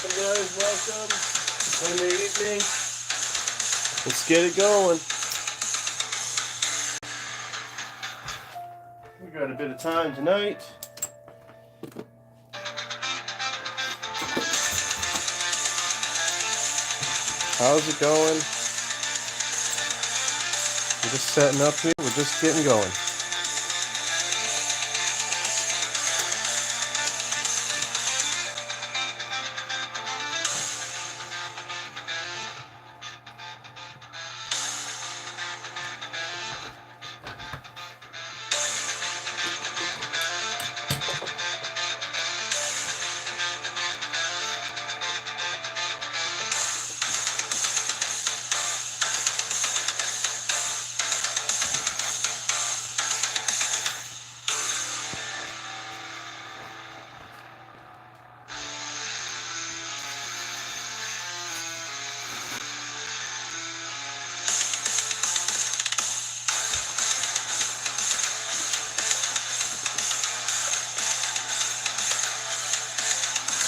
Welcome guys, welcome. Sunday evening. Let's get it going. We got a bit of time tonight. How's it going? We're just setting up here. We're just getting going.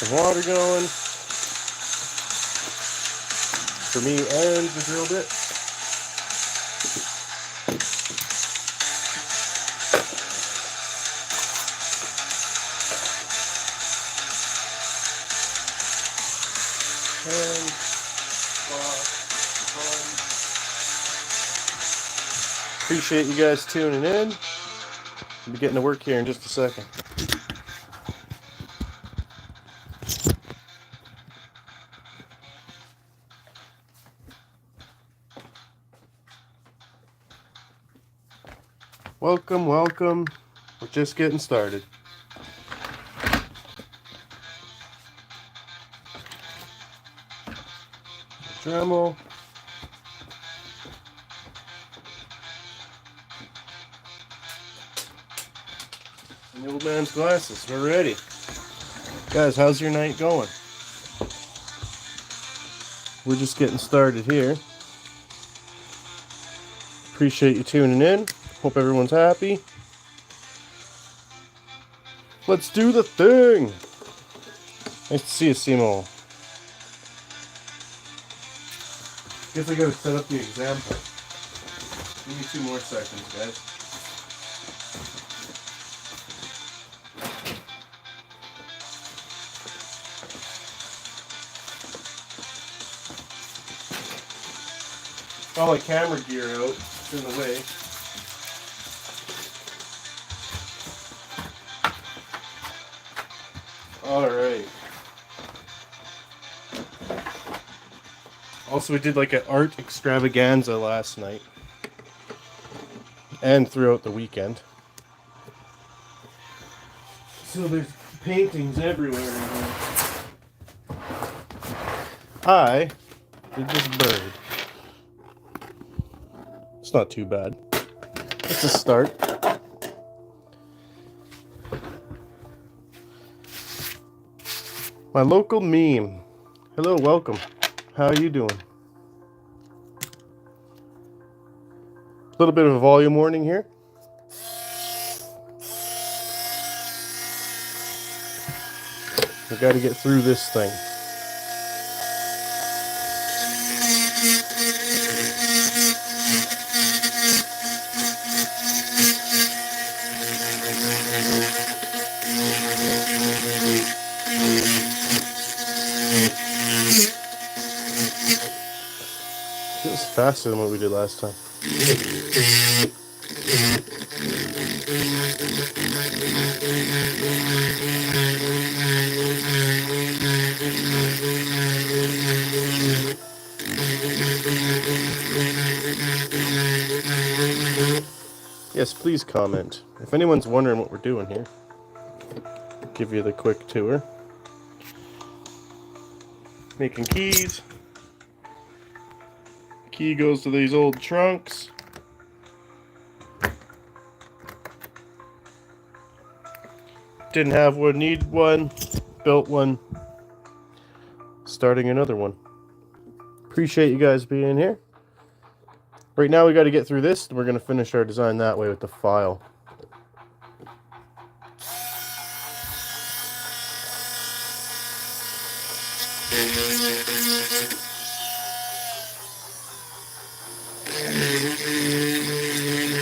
Some water going for me and the drill bit. And appreciate you guys tuning in. I'll be getting to work here in just a second. Welcome, welcome. We're just getting started. Dremel. And the old man's glasses. We're ready. Guys, how's your night going? We're just getting started here. Appreciate you tuning in. Hope everyone's happy. Let's do the thing. Nice to see you, Simo. Guess I gotta set up the example. Give me 2 more seconds, guys. All my camera gear out. It's in the way. Alright. Also, we did like an art extravaganza last night. And throughout the weekend. So there's paintings everywhere in here. I did this bird. It's not too bad. It's a start. My local meme. Hello, welcome. How are you doing? A little bit of a volume warning here. We got to get through this thing. It was faster than what we did last time. Yes, please comment. If anyone's wondering what we're doing here, I'll give you the quick tour. Making keys. Key goes to these old trunks. Didn't have one, need one, built one. Starting another one. Appreciate you guys being here. Right now we got to get through this, and we're going to finish our design that way with the file.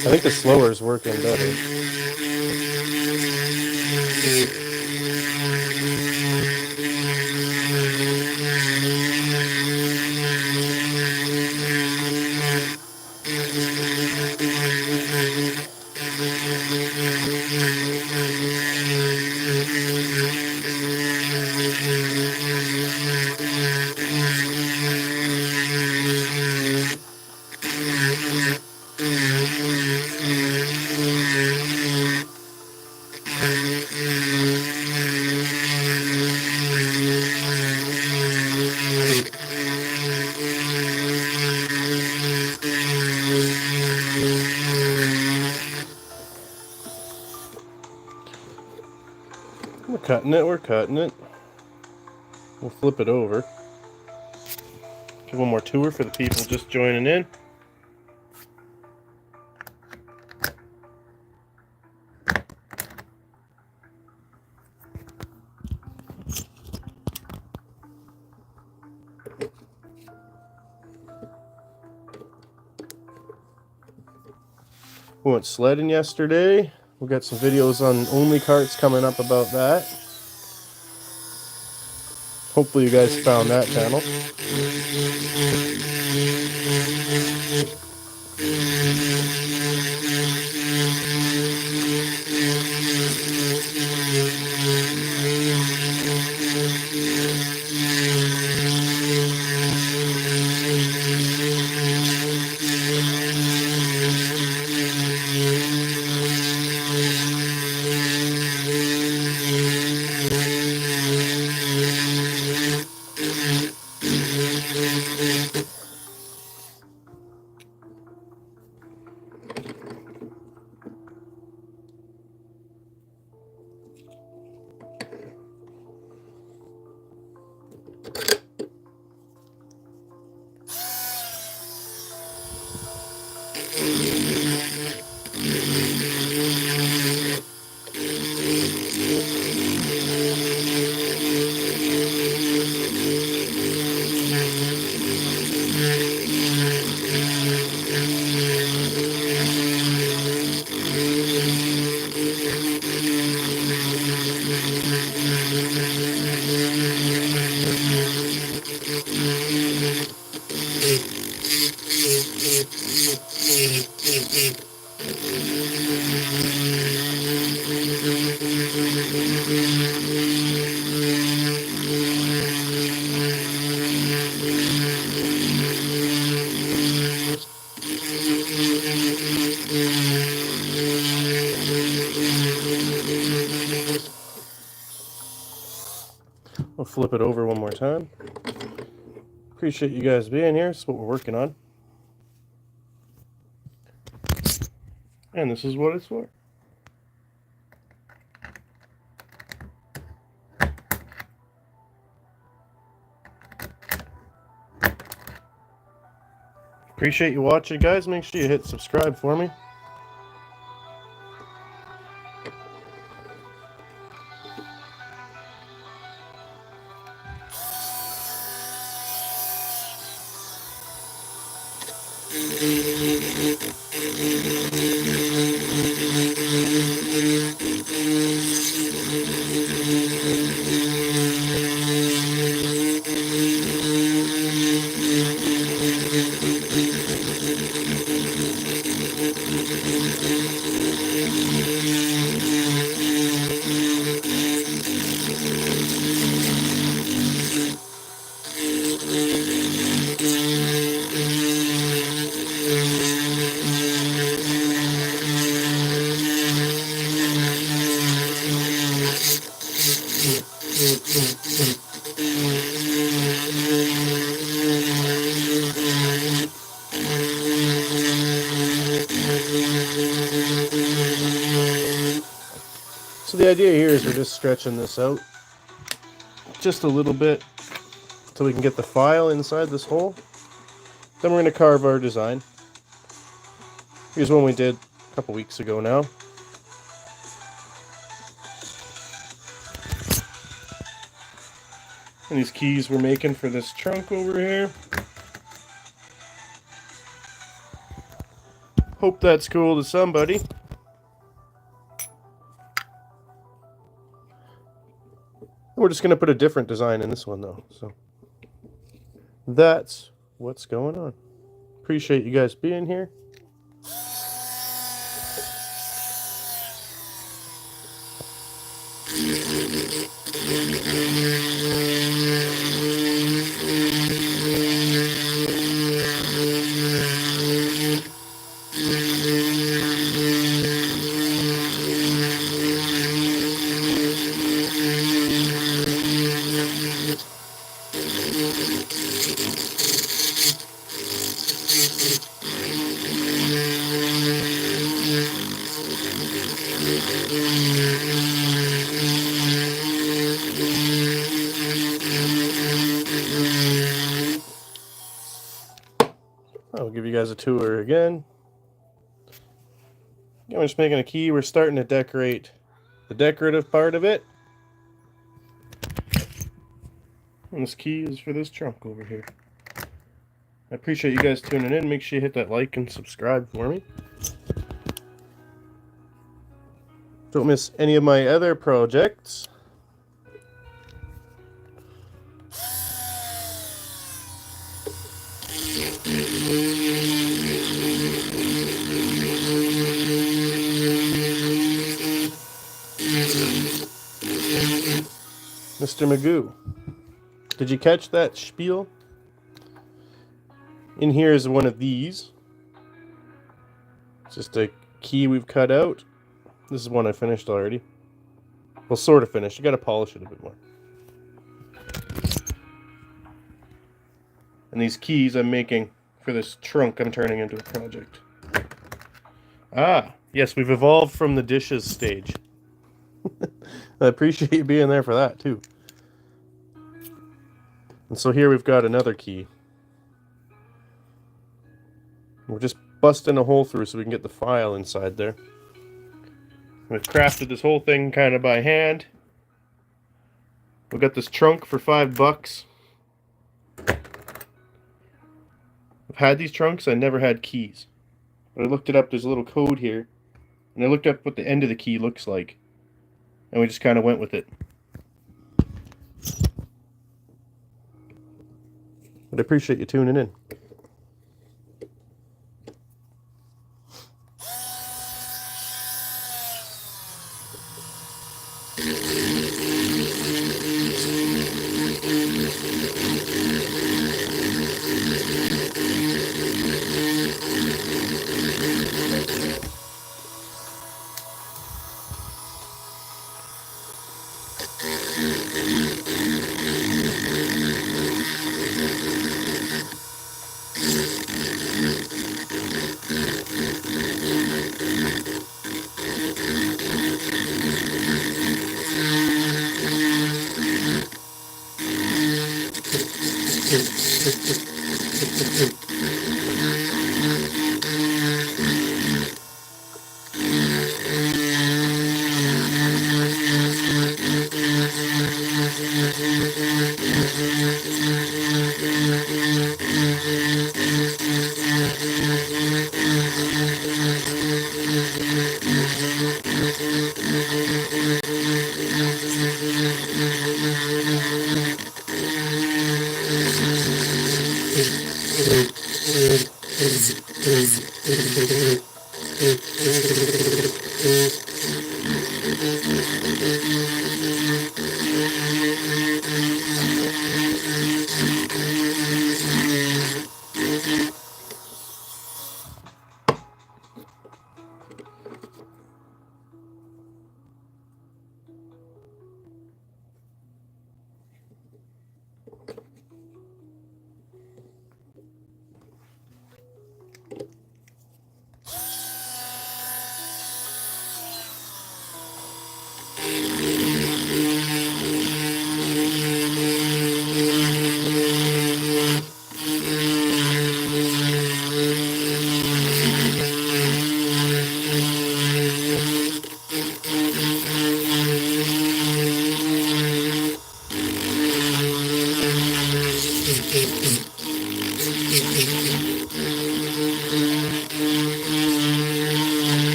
I think the slower is working better. We're cutting it, we're cutting it. We'll flip it over. Give one more tour for the people just joining in. We went sledding yesterday. We got some videos on Only Carts coming up about that. Hopefully you guys found that channel. We'll flip it over one more time. Appreciate you guys being here. This is what we're working on. And this is what it's for. Appreciate you watching, guys. Make sure you hit subscribe for me. So the idea here is we're just stretching this out just a little bit so we can get the file inside this hole. Then we're going to carve our design. Here's one we did a couple weeks ago now. And these keys we're making for this trunk over here. Hope that's cool to somebody. We're just going to put a different design in this one, though. So that's what's going on. Appreciate you guys being here. I'll give you guys a tour again. We're just making a key. We're starting to decorate the decorative part of it. And this key is for this trunk over here. I appreciate you guys tuning in. Make sure you hit that like and subscribe for me. Don't miss any of my other projects. Mr. Magoo, did you catch that spiel? In here is one of these. It's just a key we've cut out. This is one I finished already. Well, sort of finished. You gotta polish it a bit more. And these keys I'm making for this trunk I'm turning into a project. Ah, yes, we've evolved from the dishes stage. I appreciate you being there for that, too. And so here we've got another key. We're just busting a hole through so we can get the file inside there. We've crafted this whole thing kind of by hand. We got this trunk for $5. I've had these trunks, I never had keys. But I looked it up, there's a little code here. And I looked up what the end of the key looks like. And we just kind of went with it. But I appreciate you tuning in.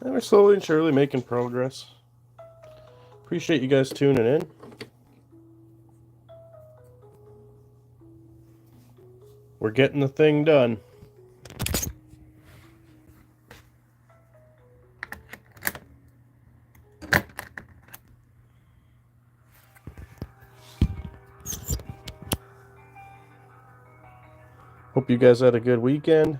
And we're slowly and surely making progress. Appreciate you guys tuning in. We're getting the thing done. Hope you guys had a good weekend.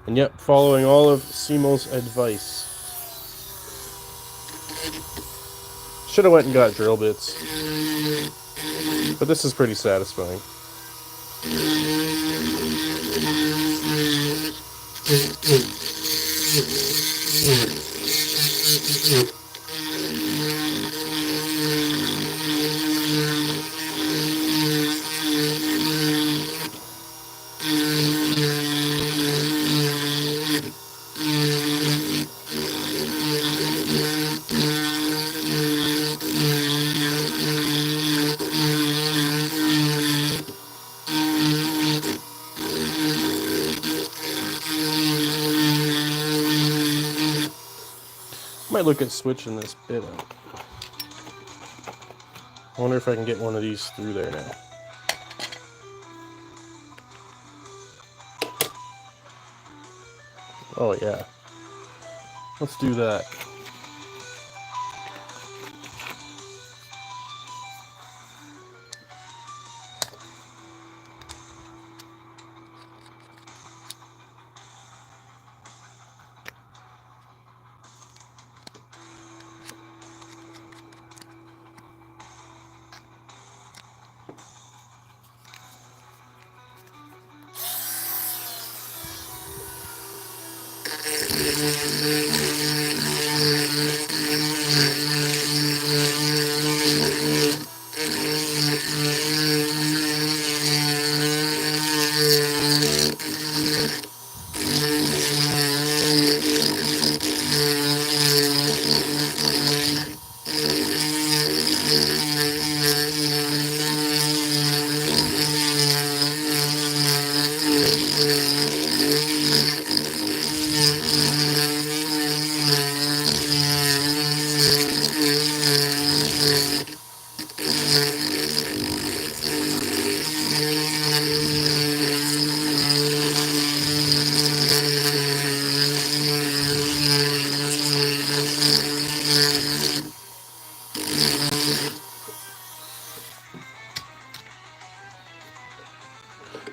And yep, following all of Simo's advice. Should have went and got drill bits. But this is pretty satisfying. Might look at switching this bit out. I wonder if I can get one of these through there now. Oh yeah. Let's do that.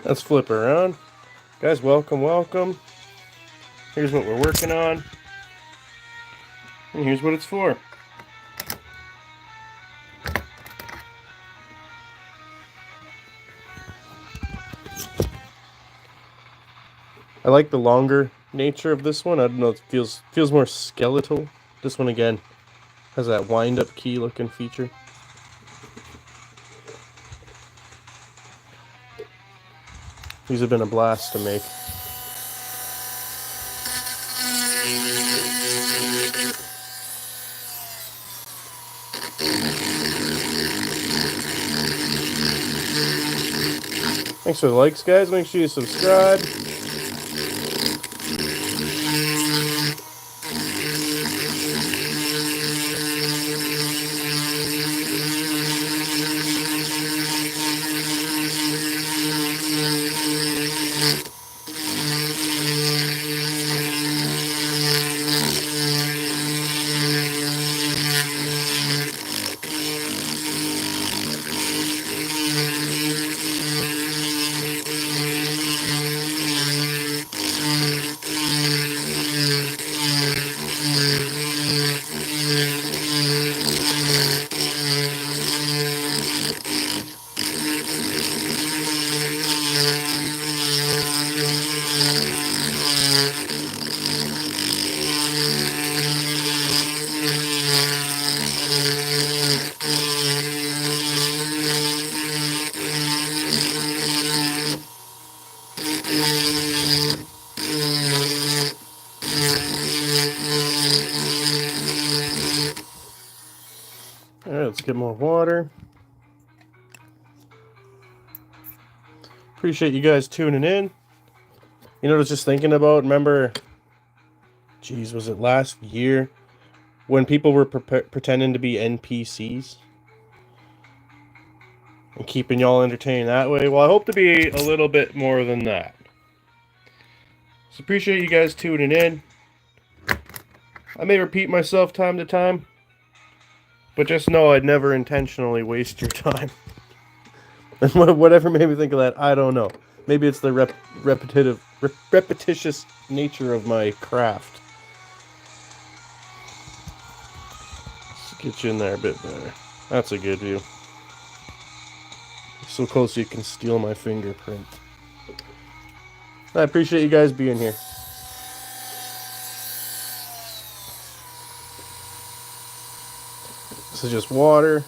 Let's flip around. Guys, welcome, welcome. Here's what we're working on. And here's what it's for. I like the longer nature of this one. I don't know, it feels more skeletal. This one again has that wind-up key looking feature. These have been a blast to make. Thanks for the likes, guys. Make sure you subscribe. Alright, let's get more water. Appreciate you guys tuning in. You know, I was just thinking about, remember, geez, was it last year when people were pretending to be NPCs and keeping y'all entertained that way? Well, I hope to be a little bit more than that. So appreciate you guys tuning in. I may repeat myself time to time, but just know I'd never intentionally waste your time. And whatever made me think of that, I don't know. Maybe it's the repetitious nature of my craft. Let's get you in there a bit better. That's a good view. So close you can steal my fingerprint. I appreciate you guys being here. This is just water.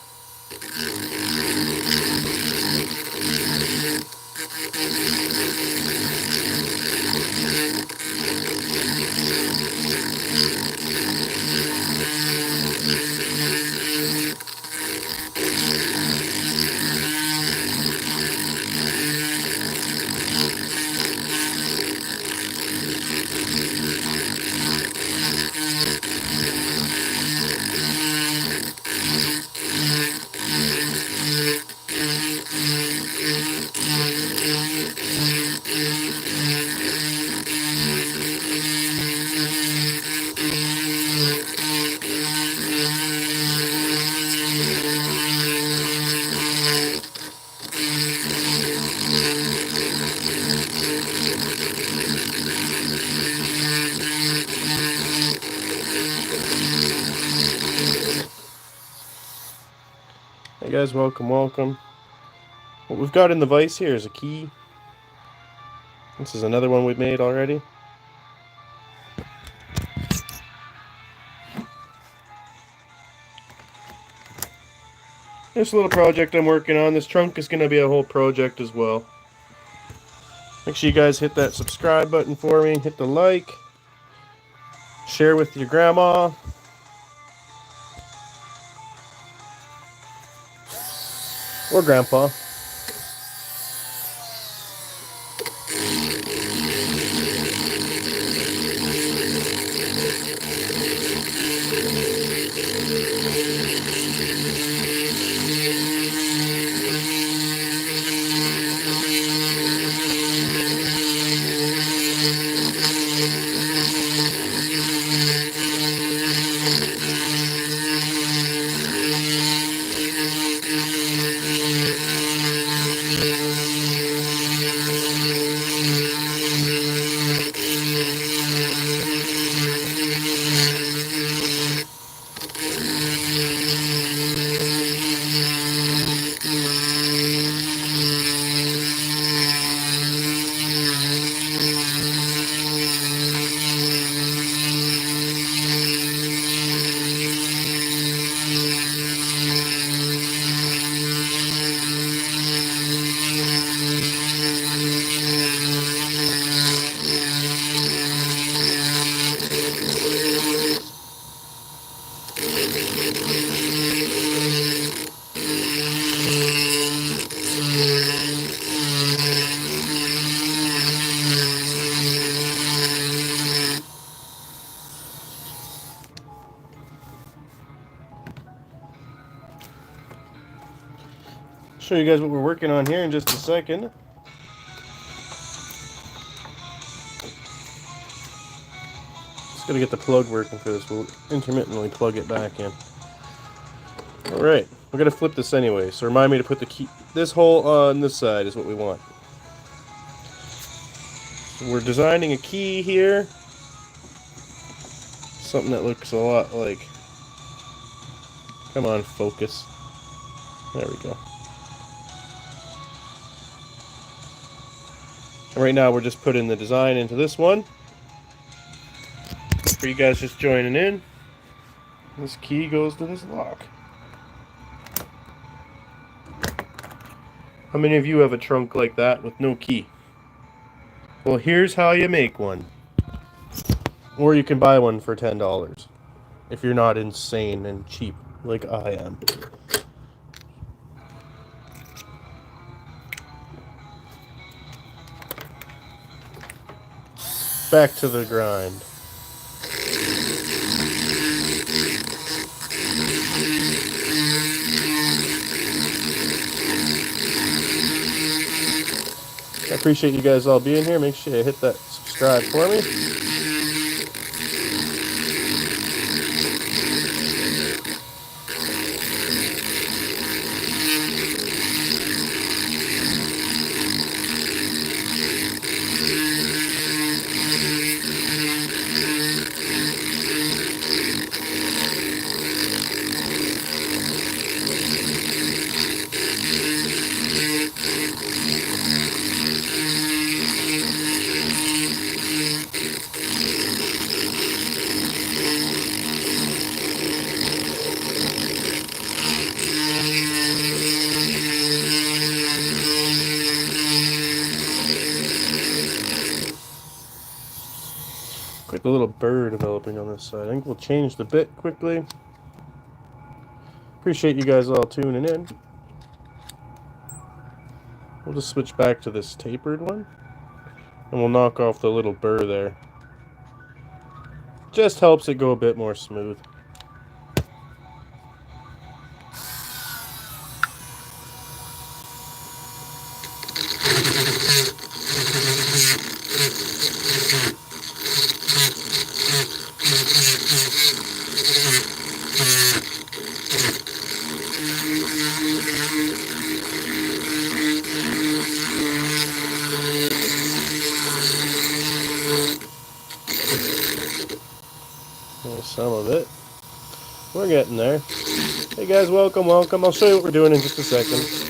Hey guys, welcome. What we've got in the vise here is a key. This is another one we've made already. This little project I'm working on, this trunk is going to be a whole project as well. Make sure you guys hit that subscribe button for me, hit the like, share with your grandma. Or grandpa. Show you guys what we're working on here in just a second. Just gotta get the plug working for this. We'll intermittently plug it back in. Alright, we're gonna flip this anyway, so remind me to put the key. This hole on this side is what we want. So we're designing a key here. Something that looks a lot like. Come on, focus. There we go. Right now we're just putting the design into this one. For you guys just joining in, this key goes to this lock. How many of you have a trunk like that with no key? Well, here's how you make one. Or you can buy one for $10 if you're not insane and cheap like I am. back to the grind. I appreciate you guys all being here. Make sure you hit that subscribe for me. Got a little burr developing on this side. I think we'll change the bit quickly. Appreciate you guys all tuning in. We'll just switch back to this tapered one. And we'll knock off the little burr there. Just helps it go a bit more smooth. There's some of it. We're getting there. Hey guys, welcome, welcome. I'll show you what we're doing in just a second.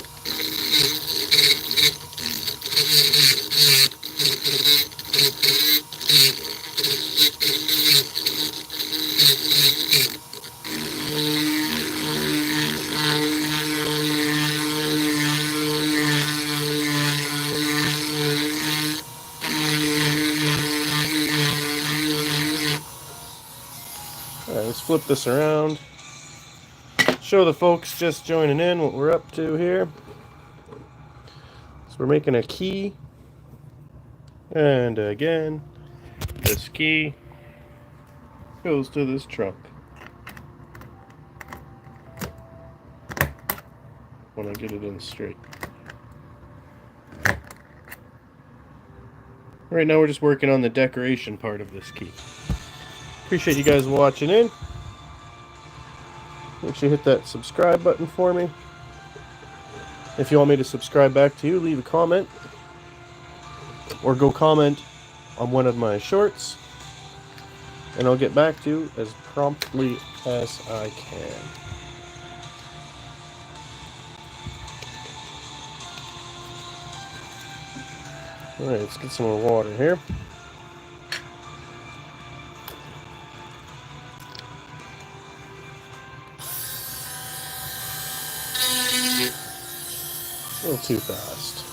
Alright, let's flip this around. Show the folks just joining in what we're up to here. So we're making a key. And again, this key goes to this truck. When I get it in straight. Right now we're just working on the decoration part of this key. Appreciate you guys watching in. Make sure you hit that subscribe button for me. If you want me to subscribe back to you, leave a comment. Or go comment on one of my shorts. And I'll get back to you as promptly as I can. Alright, let's get some more water here. A little too fast.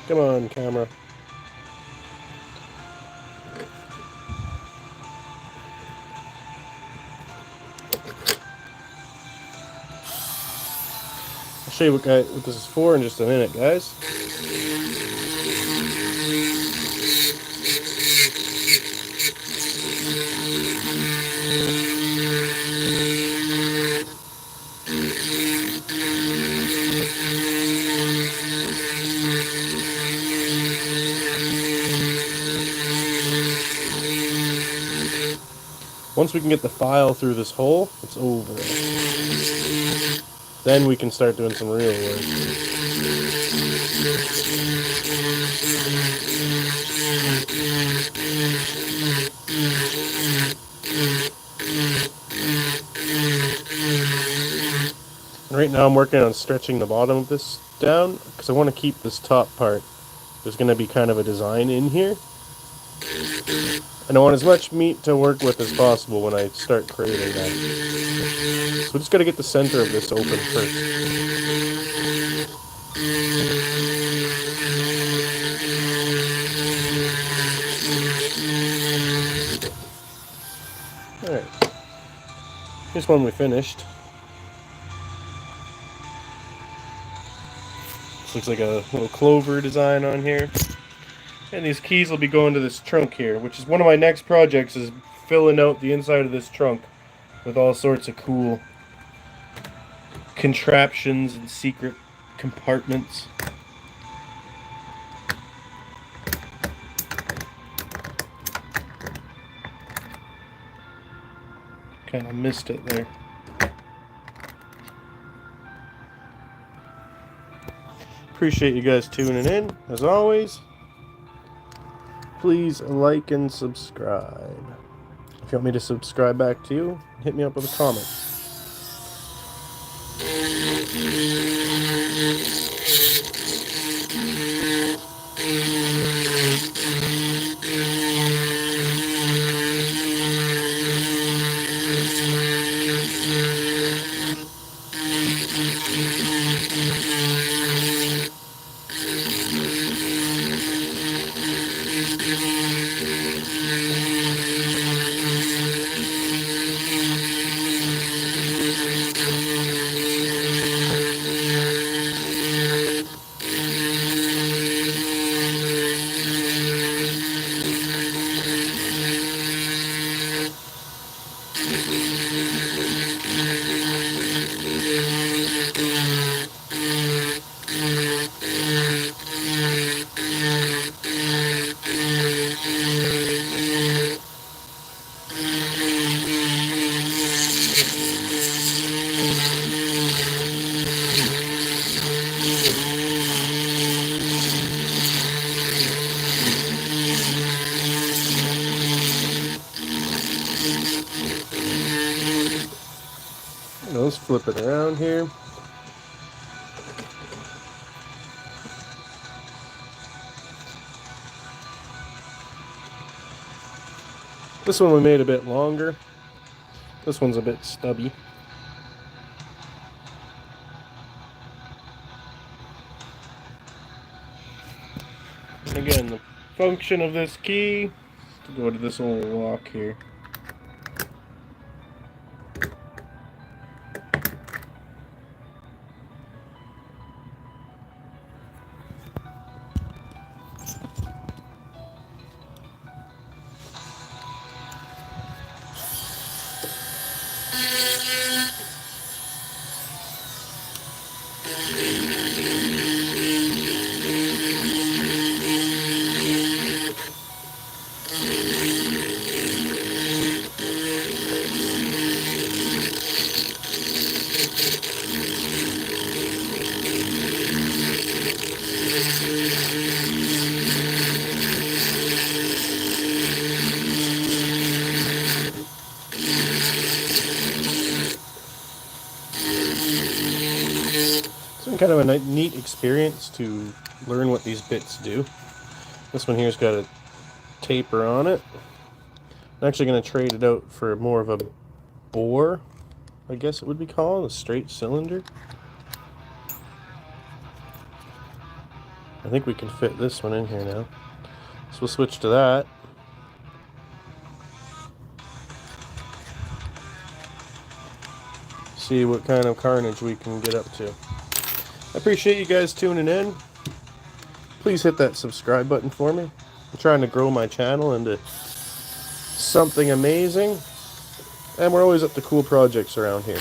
Come on, camera. I'll show you what this is for in just a minute, guys. Once we can get the file through this hole, it's over. Then we can start doing some real work. And right now I'm working on stretching the bottom of this down because I want to keep this top part. There's going to be kind of a design in here. And I want as much meat to work with as possible when I start creating that. So we just got to get the center of this open first. Alright. Here's one we finished. This looks like a little clover design on here. And these keys will be going to this trunk here, which is one of my next projects, is filling out the inside of this trunk with all sorts of cool contraptions and secret compartments. Kind of missed it there. Appreciate you guys tuning in, as always. Please like and subscribe. If you want me to subscribe back to you, hit me up with a comment. Let's flip it around here. This one we made a bit longer. This one's a bit stubby. Again, the function of this key is to go to this little lock here. Kind of a neat experience to learn what these bits do. This one here's got a taper on it. I'm actually going to trade it out for more of a bore, I guess it would be called, a straight cylinder. I think we can fit this one in here now. So we'll switch to that. See what kind of carnage we can get up to. I appreciate you guys tuning in. Please hit that subscribe button for me. I'm trying to grow my channel into something amazing. And we're always up to cool projects around here.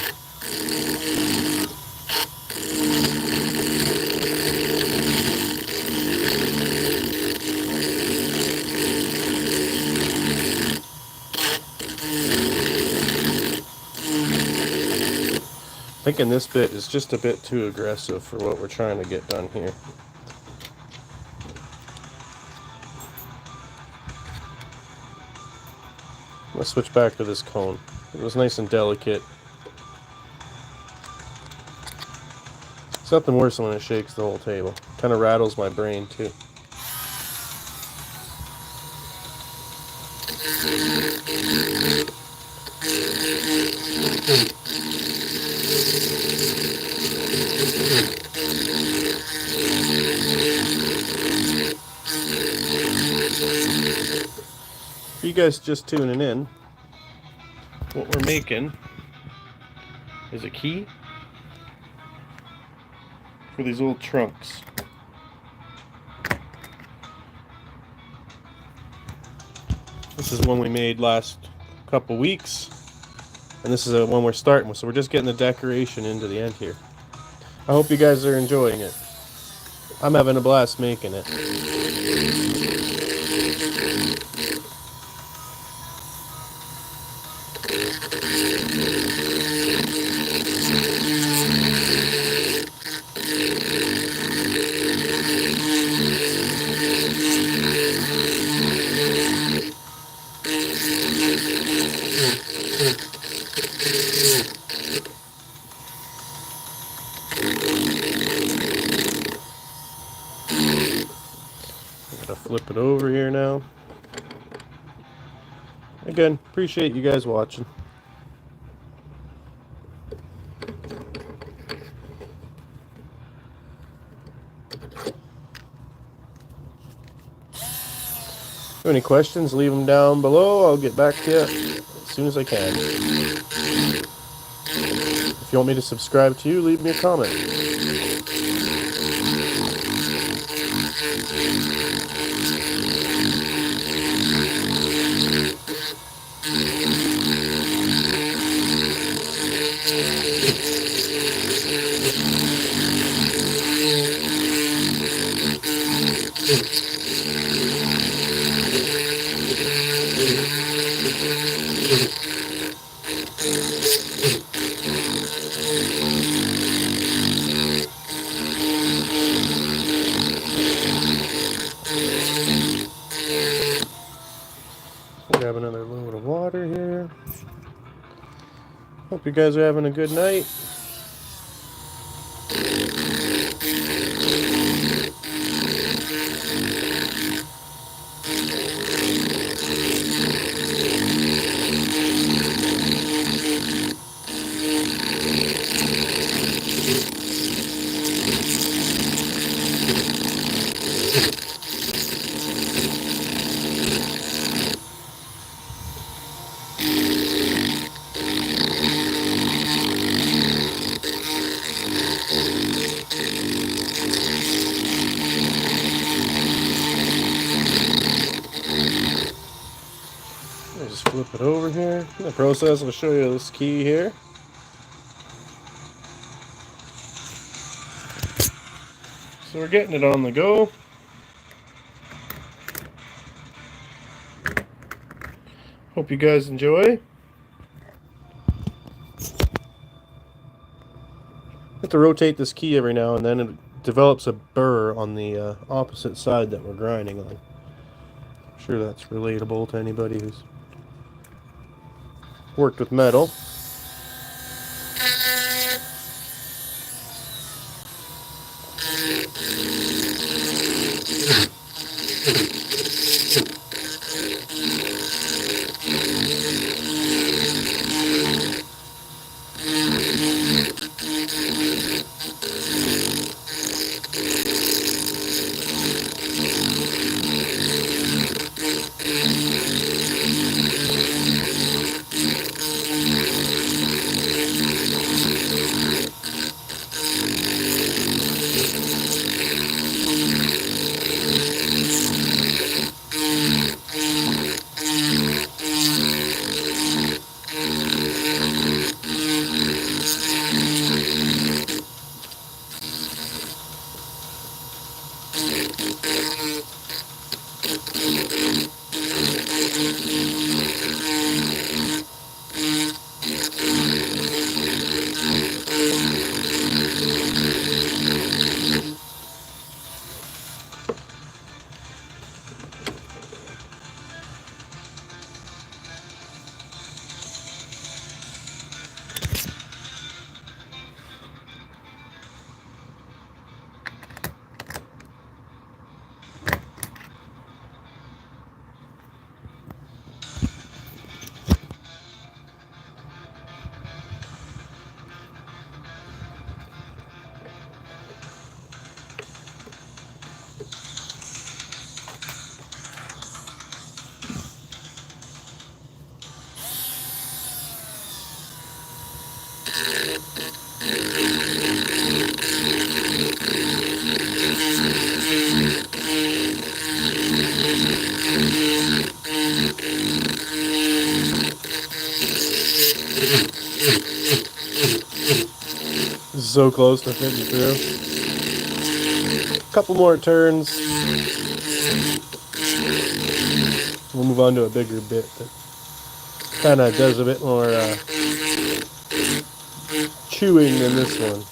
Thinking this bit is just a bit too aggressive for what we're trying to get done here. Let's switch back to this cone. It was nice and delicate. It's nothing worse than when it shakes the whole table. Kind of rattles my brain too. For you guys just tuning in, what we're making is a key for these old trunks. This is one we made last couple weeks, and this is the one we're starting with, so we're just getting the decoration into the end here. I hope you guys are enjoying it. I'm having a blast making it. Flip it over here now. Again, appreciate you guys watching. If you have any questions, leave them down below. I'll get back to you as soon as I can. If you want me to subscribe to you, leave me a comment. Grab another load of water here. Hope you guys are having a good night. Just flip it over here. In the process, I'll show you this key here. So we're getting it on the go. Hope you guys enjoy. I have to rotate this key every now and then. It develops a burr on the opposite side that we're grinding on. I'm sure that's relatable to anybody who's worked with metal. So close to fitting through. A couple more turns. We'll move on to a bigger bit that kind of does a bit more chewing than this one.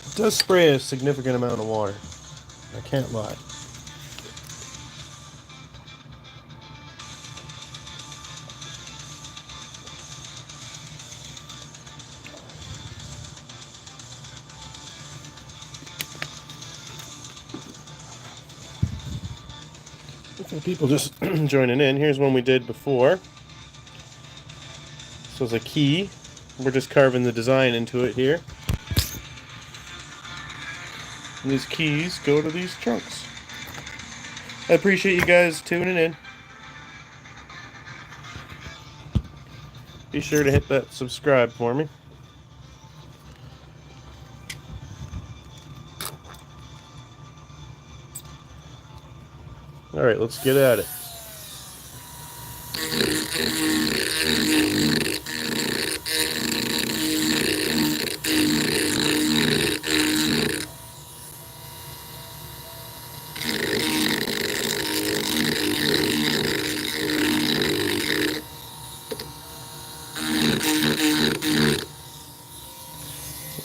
It does spray a significant amount of water. I can't lie. For people just joining in, here's one we did before. This was a key. We're just carving the design into it here. And these keys go to these trunks. I appreciate you guys tuning in. Be sure to hit that subscribe for me. Alright, let's get at it.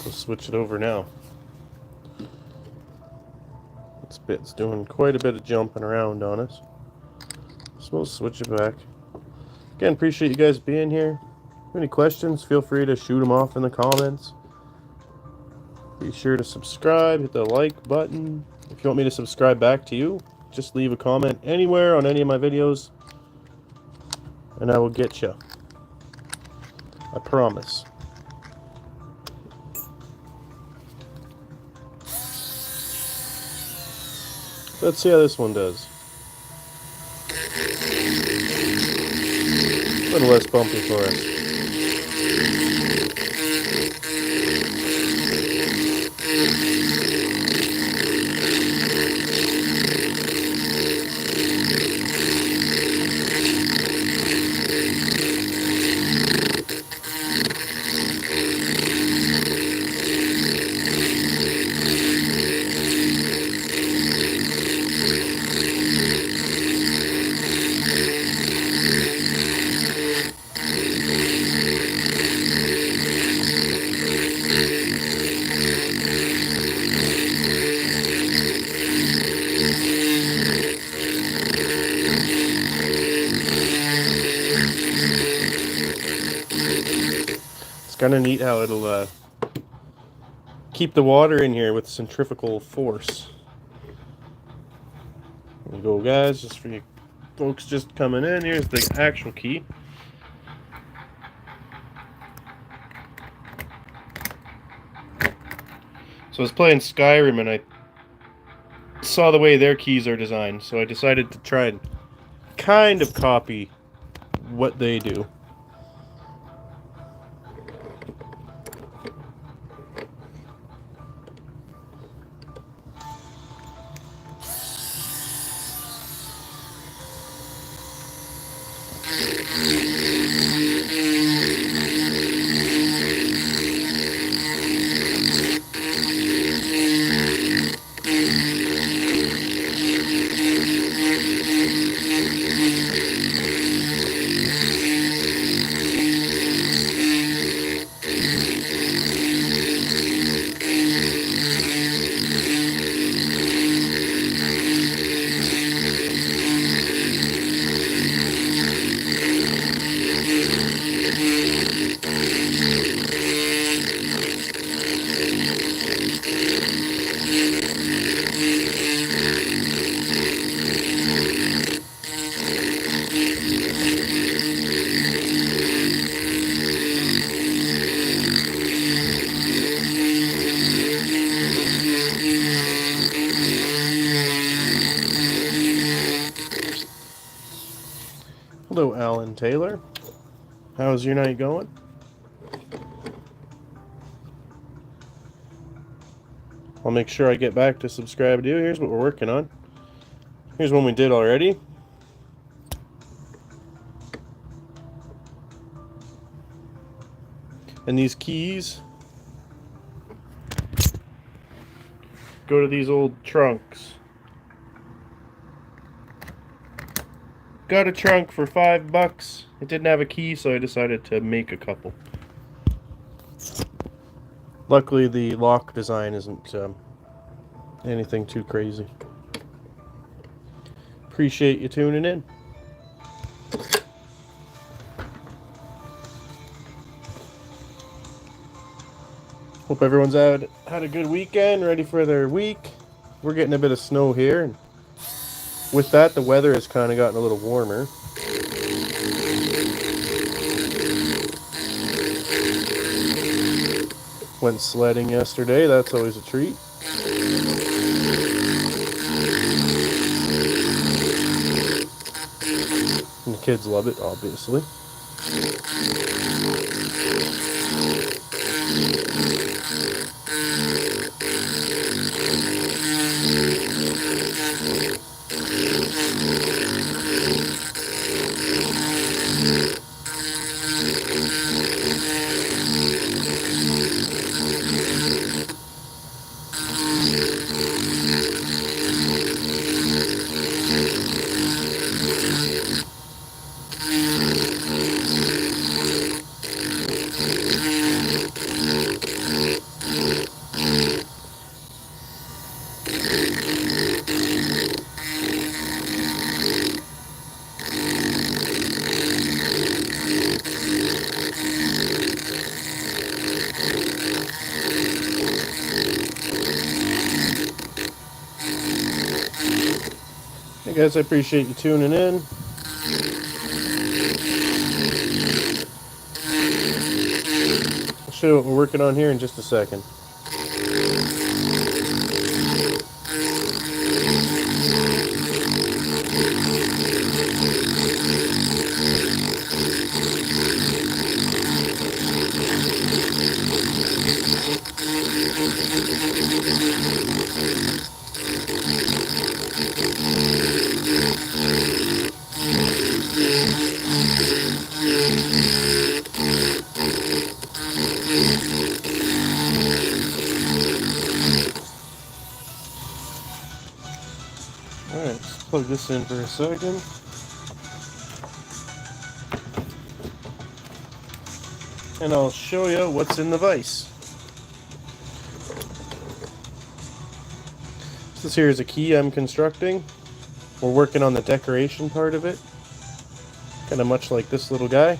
We'll switch it over now. This bit's doing quite a bit of jumping around on us. So we'll switch it back. Again, appreciate you guys being here. Any questions, feel free to shoot them off in the comments. Be sure to subscribe, hit the like button. If you want me to subscribe back to you, just leave a comment anywhere on any of my videos, and I will get you. I promise. Let's see how this one does. A little less bumpy for us. Kind of neat how it'll keep the water in here with centrifugal force. There you go, guys. Just for you folks just coming in, here's the actual key. So I was playing Skyrim and I saw the way their keys are designed, so I decided to try and kind of copy what they do. Hello, Alan Taylor. How's your night going? I'll make sure I get back to subscribe to you. Here's what we're working on. Here's one we did already. And these keys go to these old trunks. Got a trunk for $5. It didn't have a key, so I decided to make a couple. Luckily, the lock design isn't anything too crazy. Appreciate you tuning in. Hope everyone's had a good weekend, ready for their week. We're getting a bit of snow here, and with that, the weather has kind of gotten a little warmer. Went sledding yesterday, that's always a treat. And the kids love it, obviously. Hey guys, I appreciate you tuning in. I'll show you what we're working on here in just a second. Alright, let's plug this in for a second. And I'll show you what's in the vise. This here is a key I'm constructing. We're working on the decoration part of it. Kind of much like this little guy.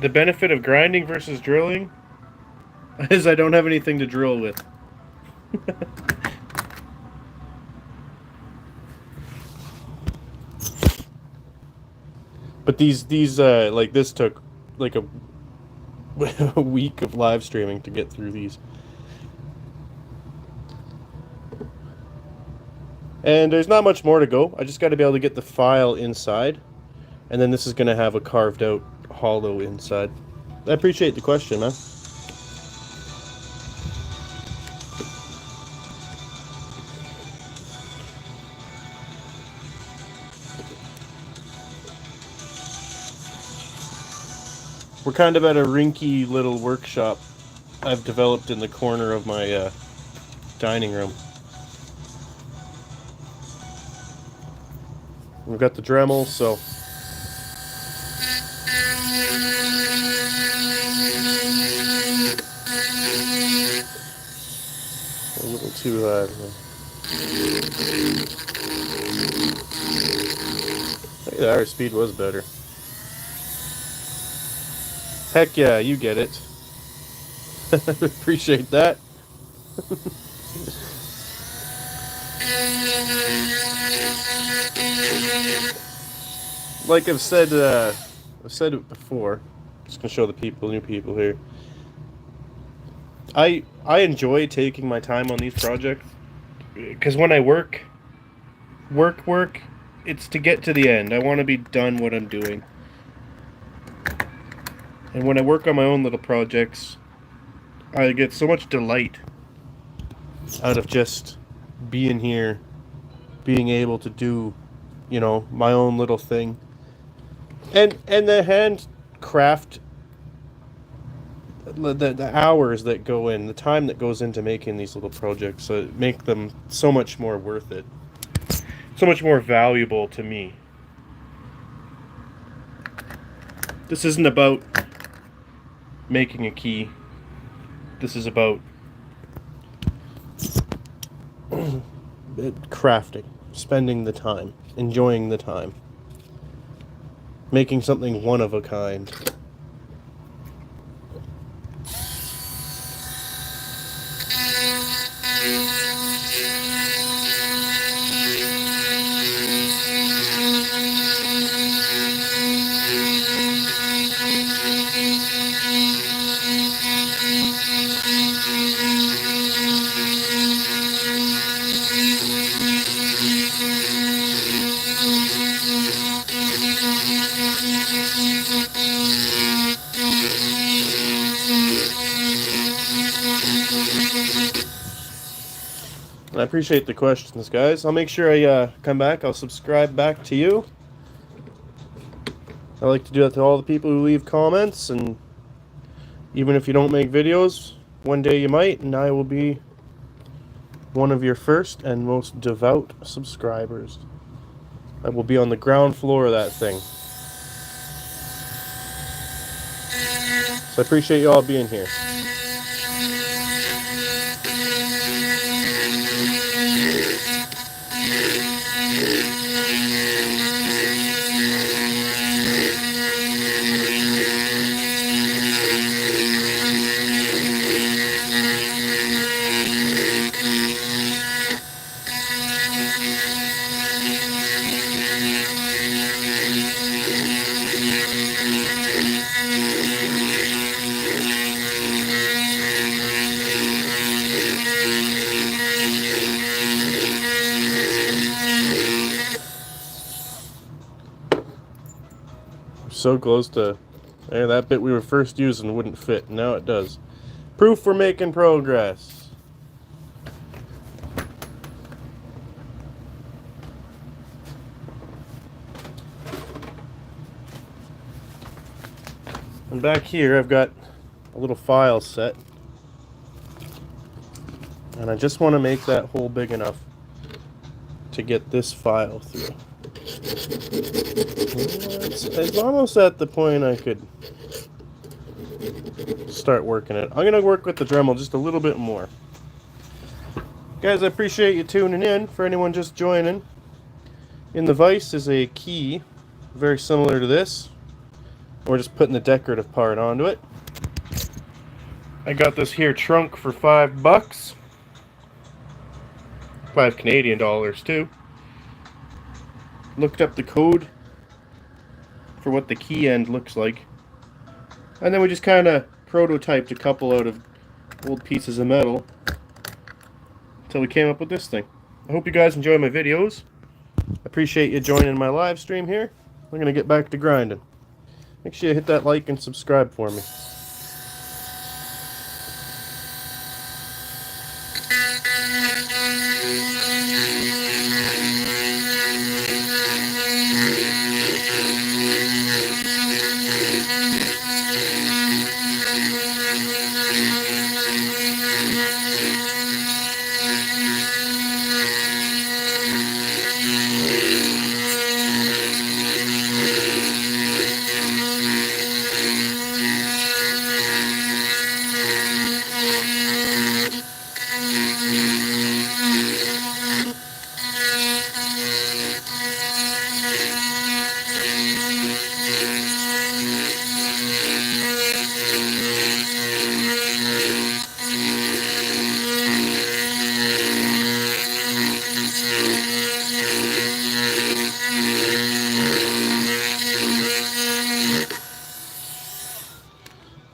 The benefit of grinding versus drilling is I don't have anything to drill with. But these like this took like a week of live streaming to get through these. And there's not much more to go. I just got to be able to get the file inside. And then this is going to have a carved out hollow inside. I appreciate the question, man. We're kind of at a rinky little workshop I've developed in the corner of my dining room. We've got the Dremel, so a little too loud. Hey, our speed was better. Heck yeah, you get it. Appreciate that. Like I've said it before. Just gonna show the people, new people here. I enjoy taking my time on these projects. because when I work, it's to get to the end. I want to be done what I'm doing. And when I work on my own little projects, I get so much delight out of just being here, being able to do, you know, my own little thing. And the handcraft, the hours that go in, the time that goes into making these little projects, make them so much more worth it, so much more valuable to me. This isn't about making a key. This is about crafting, spending the time, enjoying the time, making something one of a kind. I appreciate the questions, guys. I'll make sure I come back. I'll subscribe back to you. I like to do that to all the people who leave comments, and even if you don't make videos, one day you might, and I will be one of your first and most devout subscribers. I will be on the ground floor of that thing. So I appreciate you all being here. So close to there. That bit we were first using wouldn't fit. Now it does. Proof we're making progress. And back here I've got a little file set, and I just want to make that hole big enough to get this file through. It's almost at the point I could start working it. I'm going to work with the Dremel just a little bit more. Guys, I appreciate you tuning in. For anyone just joining, in the vise is a key very similar to this. We're just putting the decorative part onto it. I got this here trunk for $5. 5 Canadian dollars too. Looked up the code for what the key end looks like, and then we just kind of prototyped a couple out of old pieces of metal until we came up with this thing. I hope you guys enjoy my videos. Appreciate you joining my live stream here. We're gonna get back to grinding. Make sure you hit that like and subscribe for me.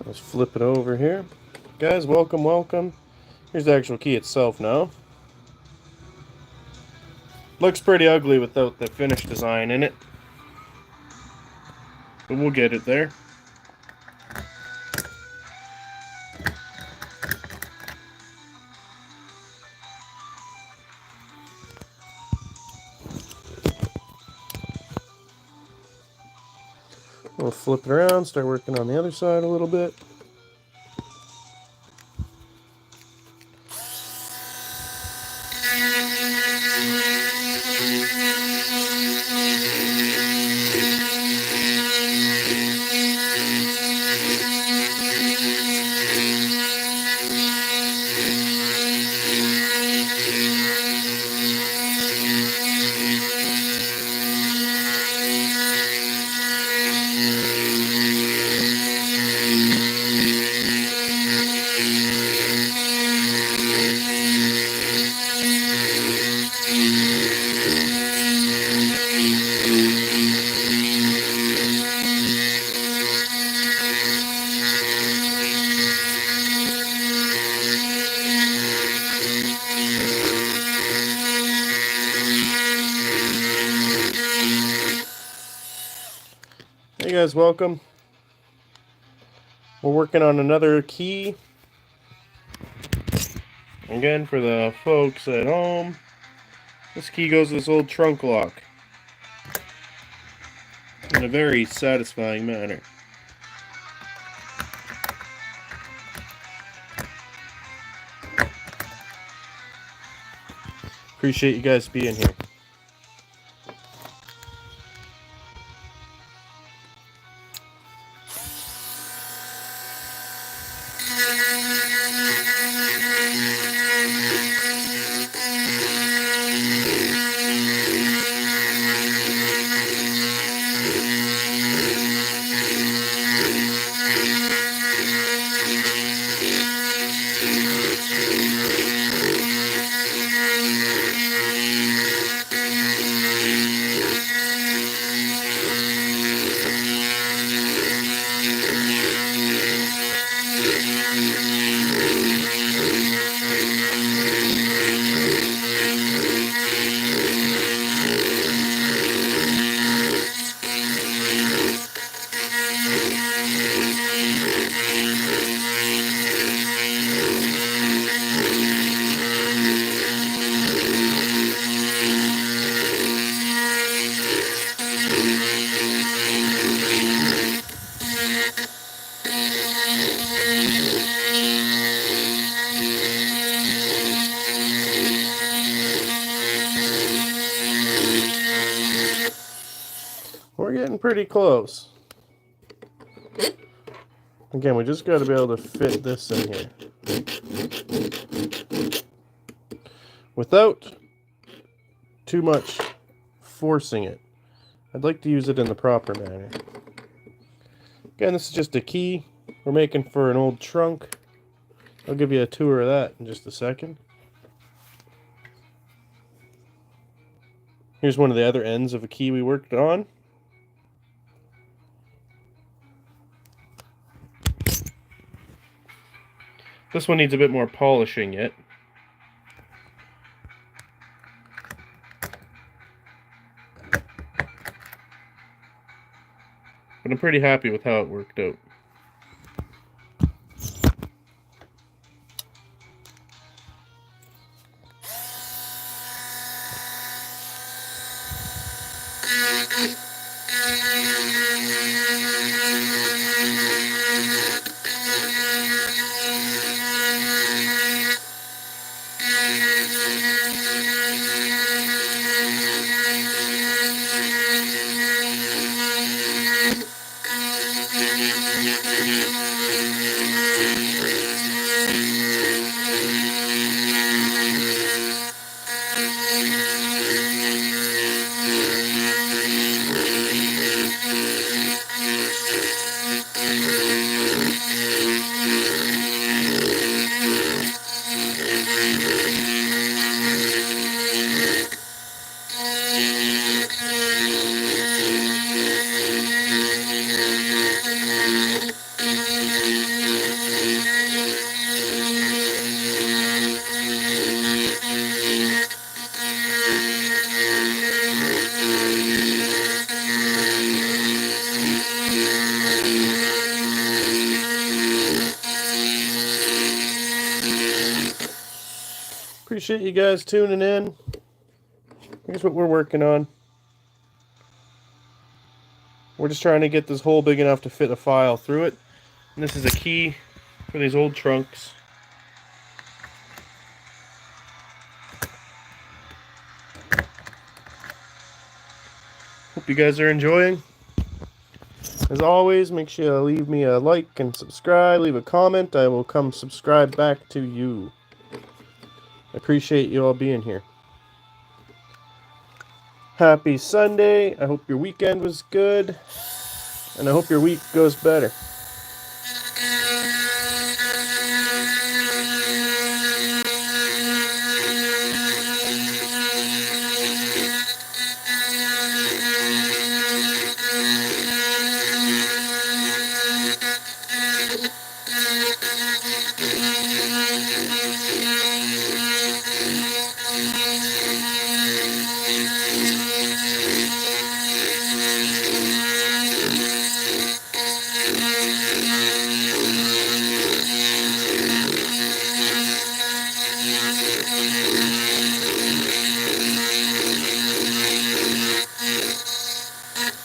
Let's flip it over here. Guys, welcome, welcome. Here's the actual key itself now. Looks pretty ugly without the finished design in it, but we'll get it there. We'll flip it around, start working on the other side a little bit. Hey guys, welcome. We're working on another key. Again, for the folks at home, this key goes to this old trunk lock in a very satisfying manner. Appreciate you guys being here. We're getting pretty close. Again, we just got to be able to fit this in here without too much forcing it. I'd like to use it in the proper manner. Again, this is just a key we're making for an old trunk. I'll give you a tour of that in just a second. Here's one of the other ends of a key we worked on. This one needs a bit more polishing yet. But I'm pretty happy with how it worked out. appreciate you guys tuning in. Here's what we're working on. We're just trying to get this hole big enough to fit a file through it. And this is a key for these old trunks. Hope you guys are enjoying. As always, make sure you leave me a like and subscribe. Leave a comment. I will come subscribe back to you. I appreciate you all being here. Happy Sunday. I hope your weekend was good. And I hope your week goes better.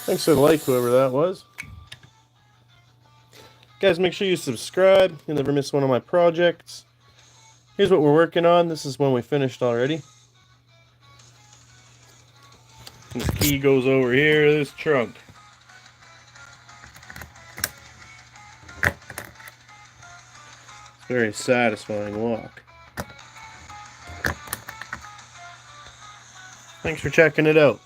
Thanks for the like, whoever that was. Guys, make sure you subscribe. You'll never miss one of my projects. Here's what we're working on. This is one we finished already. This key goes over here, this trunk. It's a very satisfying walk. Thanks for checking it out.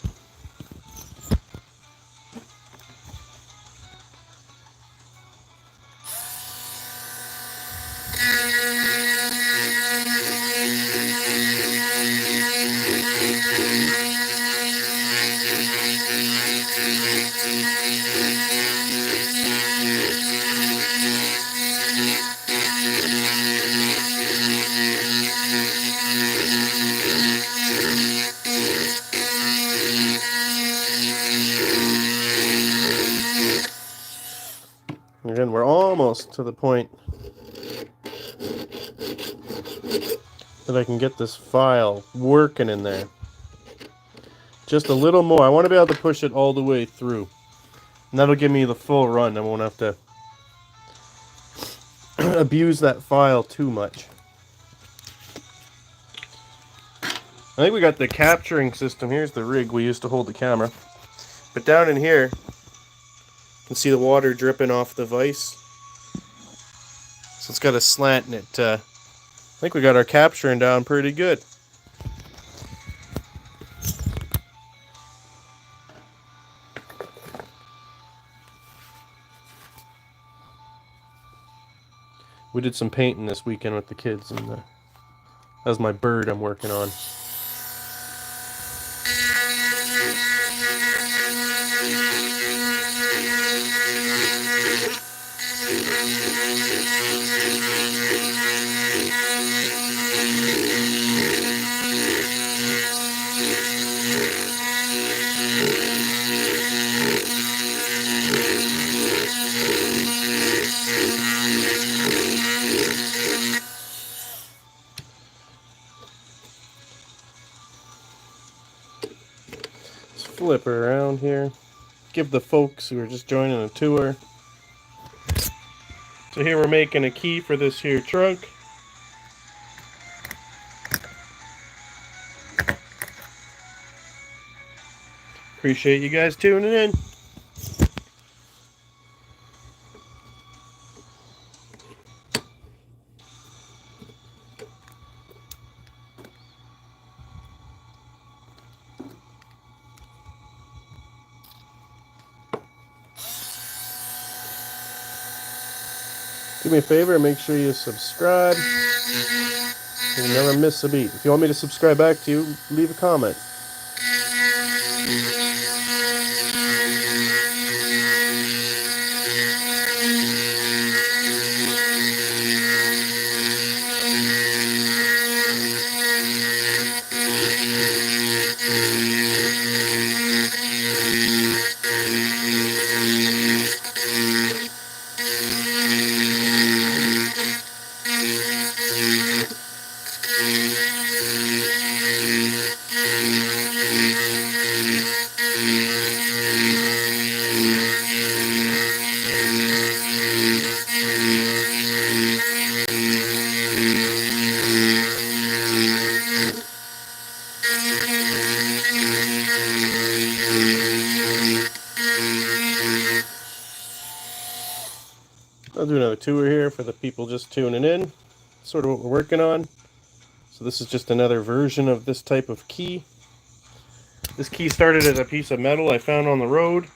Again, we're almost to the point that I can get this file working in there. Just a little more. I want to be able to push it all the way through. And that'll give me the full run. I won't have to abuse that file too much. I think we got the capturing system. Here's the rig we used to hold the camera. But down in here, you can see the water dripping off the vise. So it's got a slant in it. I think we got our capturing down pretty good. We did some painting this weekend with the kids, and that was my bird I'm working on. Flip her around here. Give the folks who are just joining a tour. So here we're making a key for this here trunk. Appreciate you guys tuning in. Do me a favor and make sure you subscribe. You'll never miss a beat. If you want me to subscribe back to you, leave a comment. do another tour here for the people just tuning in. Sort of what we're working on. So this is just another version of this type of key. This key started as a piece of metal I found on the road.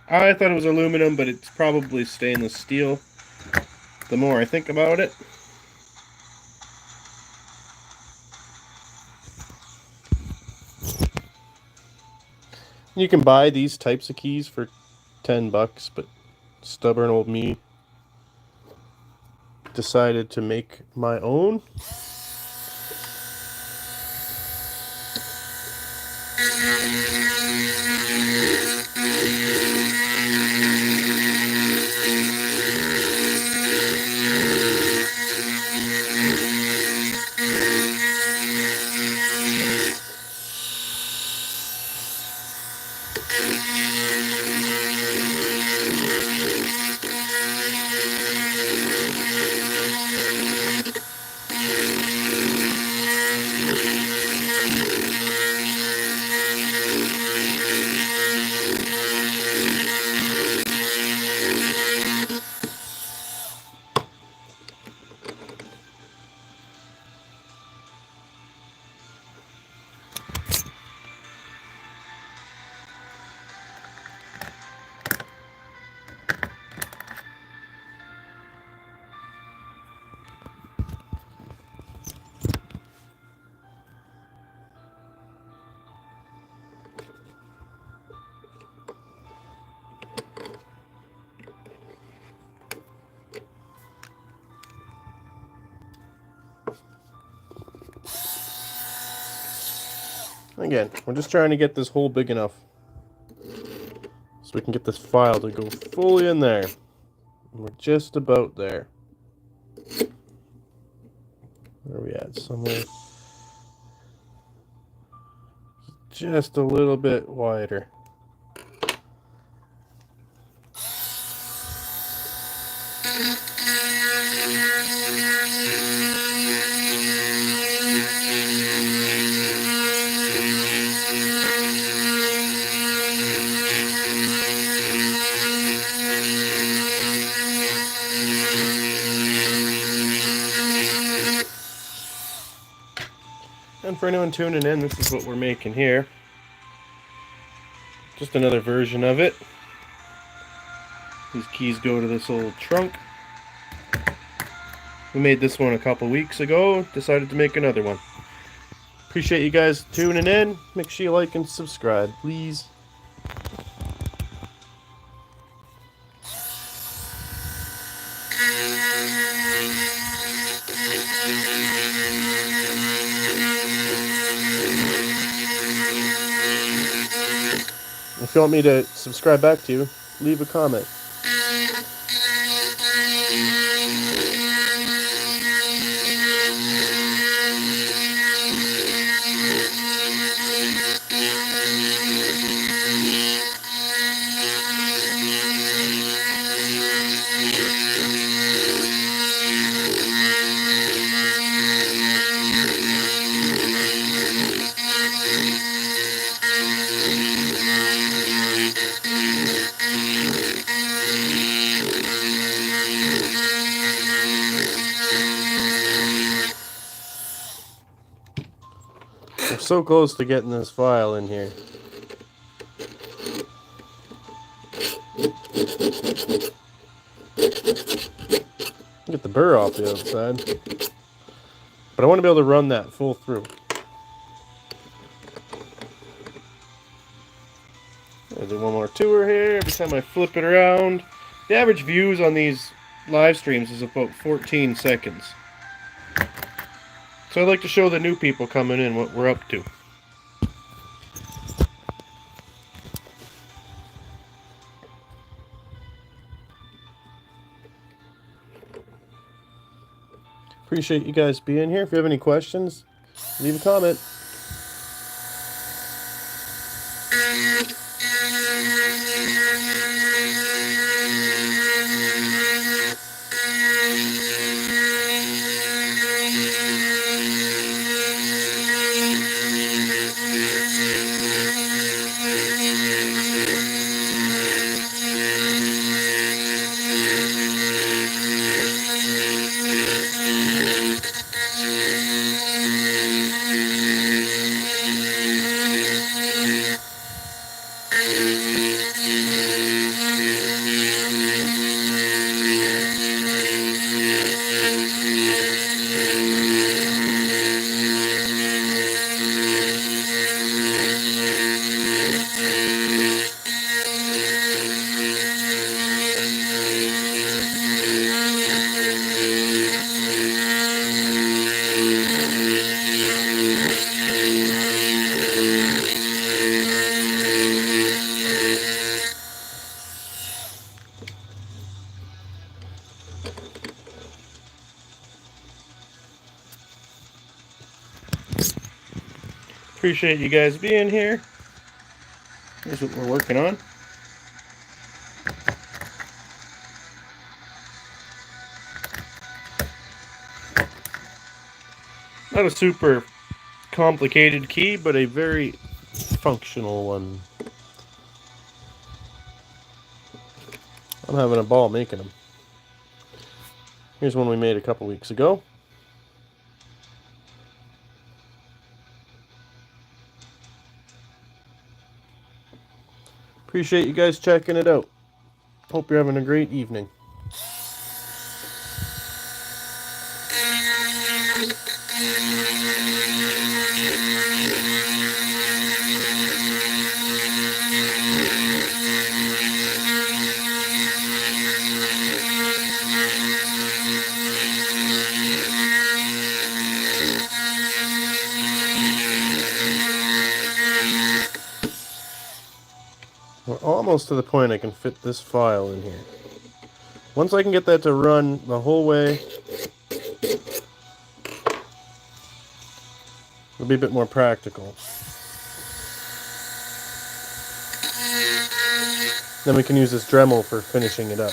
I thought it was aluminum, but it's probably stainless steel. The more I think about it. You can buy these types of keys for $10, but stubborn old me decided to make my own. Again, we're just trying to get this hole big enough so we can get this file to go fully in there. And we're just about there. Where are we at? Somewhere just a little bit wider. And for anyone tuning in, this is what we're making here. Just another version of it. These keys go to this old trunk. We made this one a couple weeks ago. Decided to make another one. Appreciate you guys tuning in. Make sure you like and subscribe, please. If you want me to subscribe back to you, leave a comment. I'm so close to getting this file in here. Get the burr off the outside. But I want to be able to run that full through. I'll do one more tour here. Every time I flip it around, the average views on these live streams is about 14 seconds. So I'd like to show the new people coming in what we're up to. Appreciate you guys being here. If you have any questions, leave a comment. Appreciate you guys being here. Here's what we're working on. Not a super complicated key, but a very functional one. I'm having a ball making them. Here's one we made a couple weeks ago. Appreciate you guys checking it out. Hope you're having a great evening. We're almost to the point I can fit this file in here. Once I can get that to run the whole way, it'll be a bit more practical. Then we can use this Dremel for finishing it up.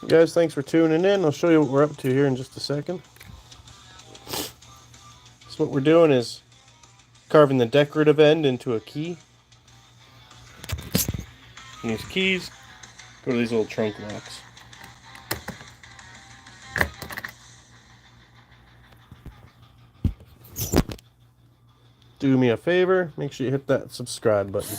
Guys, thanks for tuning in. I'll show you what we're up to here in just a second. So what we're doing is carving the decorative end into a key. And these keys go to these little trunk locks. Do me a favor, make sure you hit that subscribe button.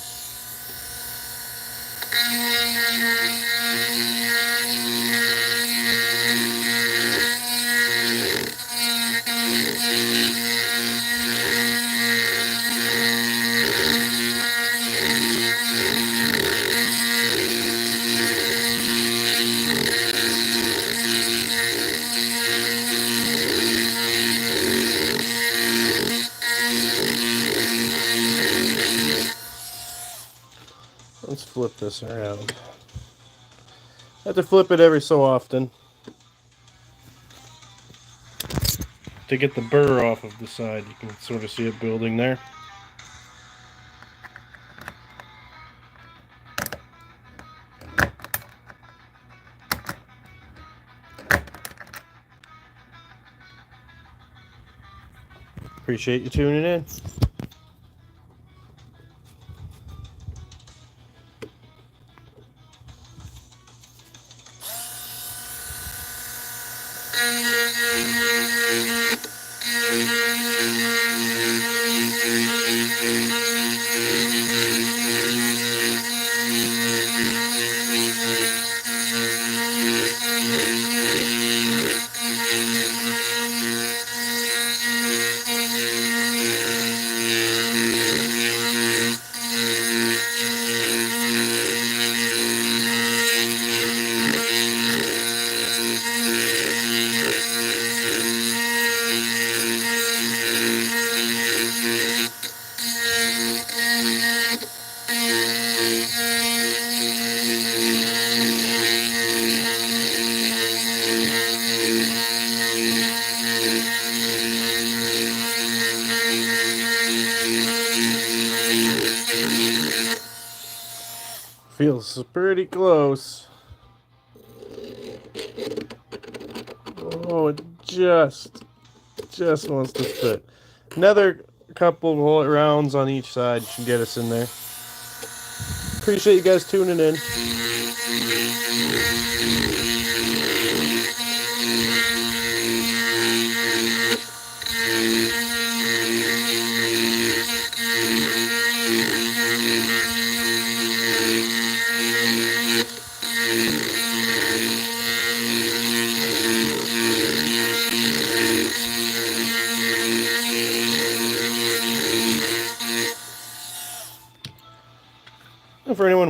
Let's flip this around. I have to flip it every so often to get the burr off of the side. You can sort of see it building there. Appreciate you tuning in. Feels pretty close. Oh, it just wants to fit. Another couple of rounds on each side should get us in there. Appreciate you guys tuning in.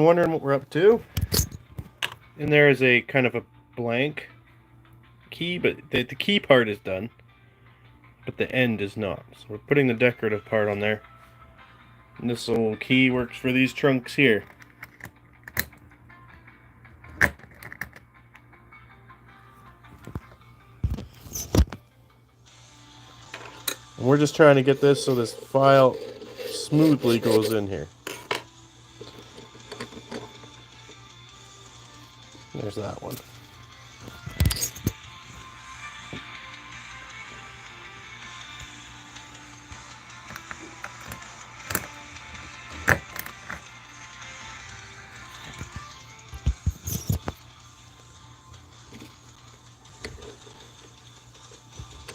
anyone wondering what we're up to, in there is a kind of a blank key, but the key part is done, but the end is not. So we're putting the decorative part on there. And this little key works for these trunks here. And we're just trying to get this so this file smoothly goes in here. There's that one.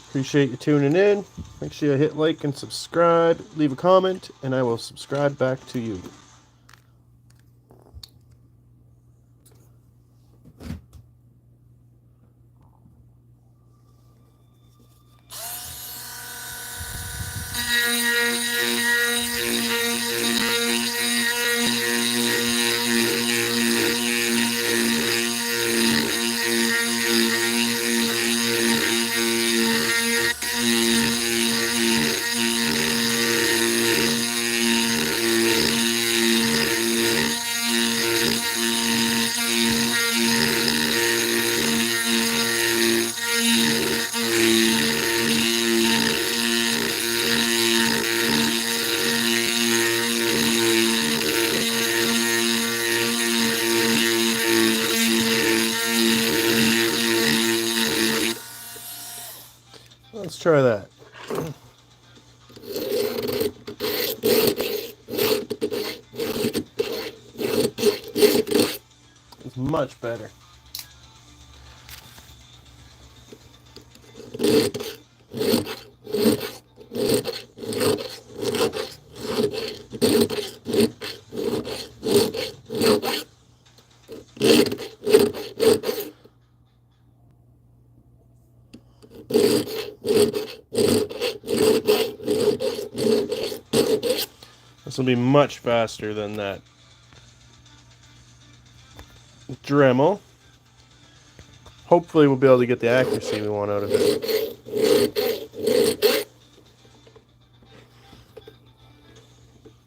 Appreciate you tuning in. Make sure you hit like and subscribe, leave a comment, and I will subscribe back to you. Let's try that. It's much better. This will be much faster than that Dremel. Hopefully we'll be able to get the accuracy we want out of it.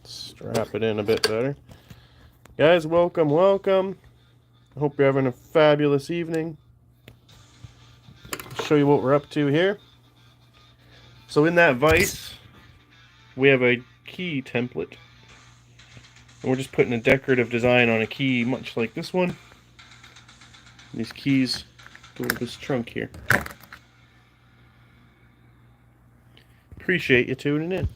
Strap it in a bit better. Guys, welcome, welcome. I hope you're having a fabulous evening. I'll show you what we're up to here. So in that vise, we have a key template. And we're just putting a decorative design on a key much like this one. These keys go with this trunk here. Appreciate you tuning in.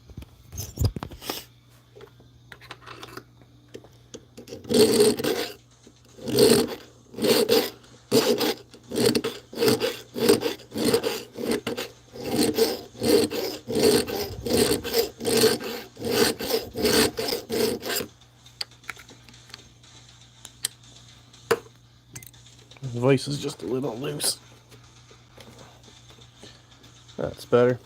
The vise is just a little loose. That's better.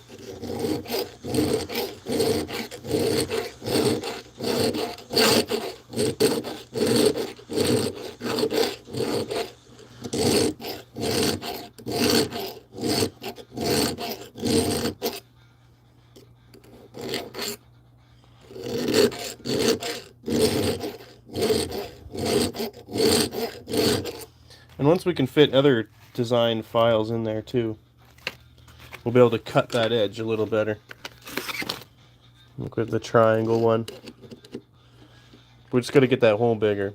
And once we can fit other design files in there too, we'll be able to cut that edge a little better. Look at the triangle one. We just got to get that hole bigger.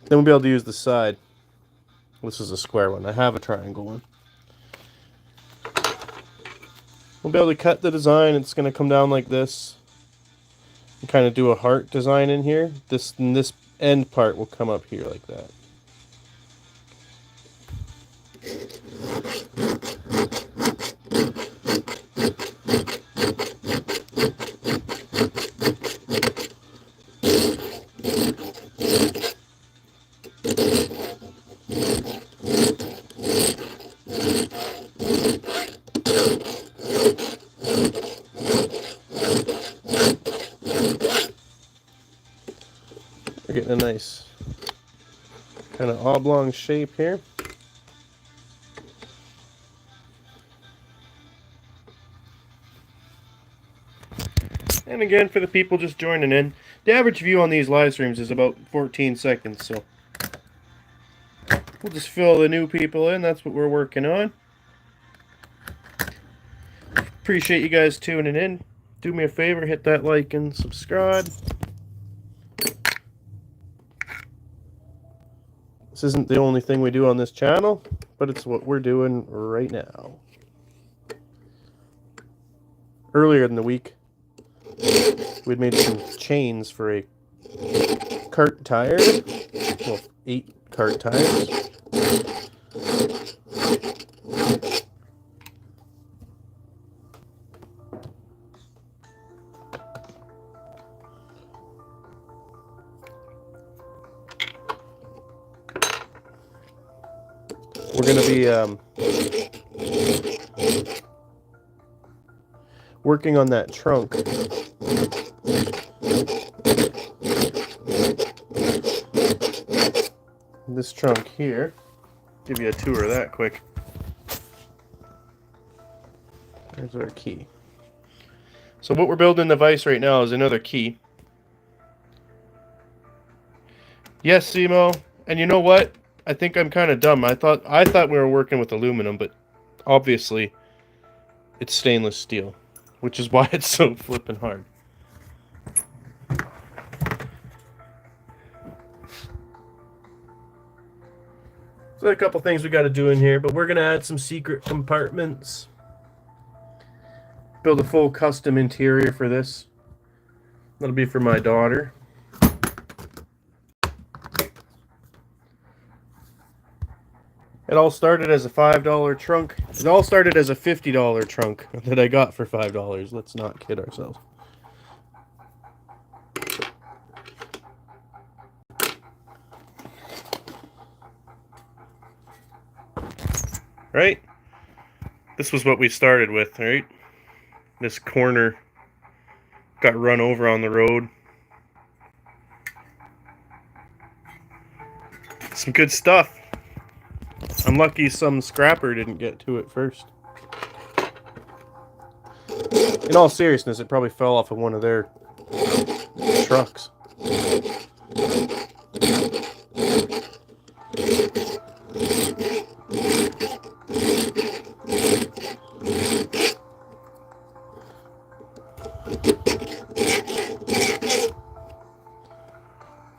Then we'll be able to use the side. This is a square one. I have a triangle one. We'll be able to cut the design. It's going to come down like this. And kind of do a heart design in here. This end part will come up here like that. a nice kind of oblong shape here. And again, for the people just joining in, the average view on these live streams is about 14 seconds, so we'll just fill the new people in. That's what we're working on. Appreciate you guys tuning in. Do me a favor, hit that like and subscribe. This isn't the only thing we do on this channel, but it's what we're doing right now. Earlier in the week, we'd made some chains for a cart tire. Well, 8 cart tires. We're going to be working on that trunk. This trunk here, give you a tour of that quick. There's our key. So what we're building in the vise right now is another key. Yes, Simo, and you know what? I think I'm kind of dumb. I thought we were working with aluminum, but obviously it's stainless steel, which is why it's so flippin' hard. So a couple things we got to do in here, but we're going to add some secret compartments. Build a full custom interior for this. That'll be for my daughter. It all started as a $5 trunk. It all started as a $50 trunk that I got for $5. Let's not kid ourselves. Right? This was what we started with, right? This corner got run over on the road. Some good stuff. I'm lucky some scrapper didn't get to it first. In all seriousness, it probably fell off of one of their trucks.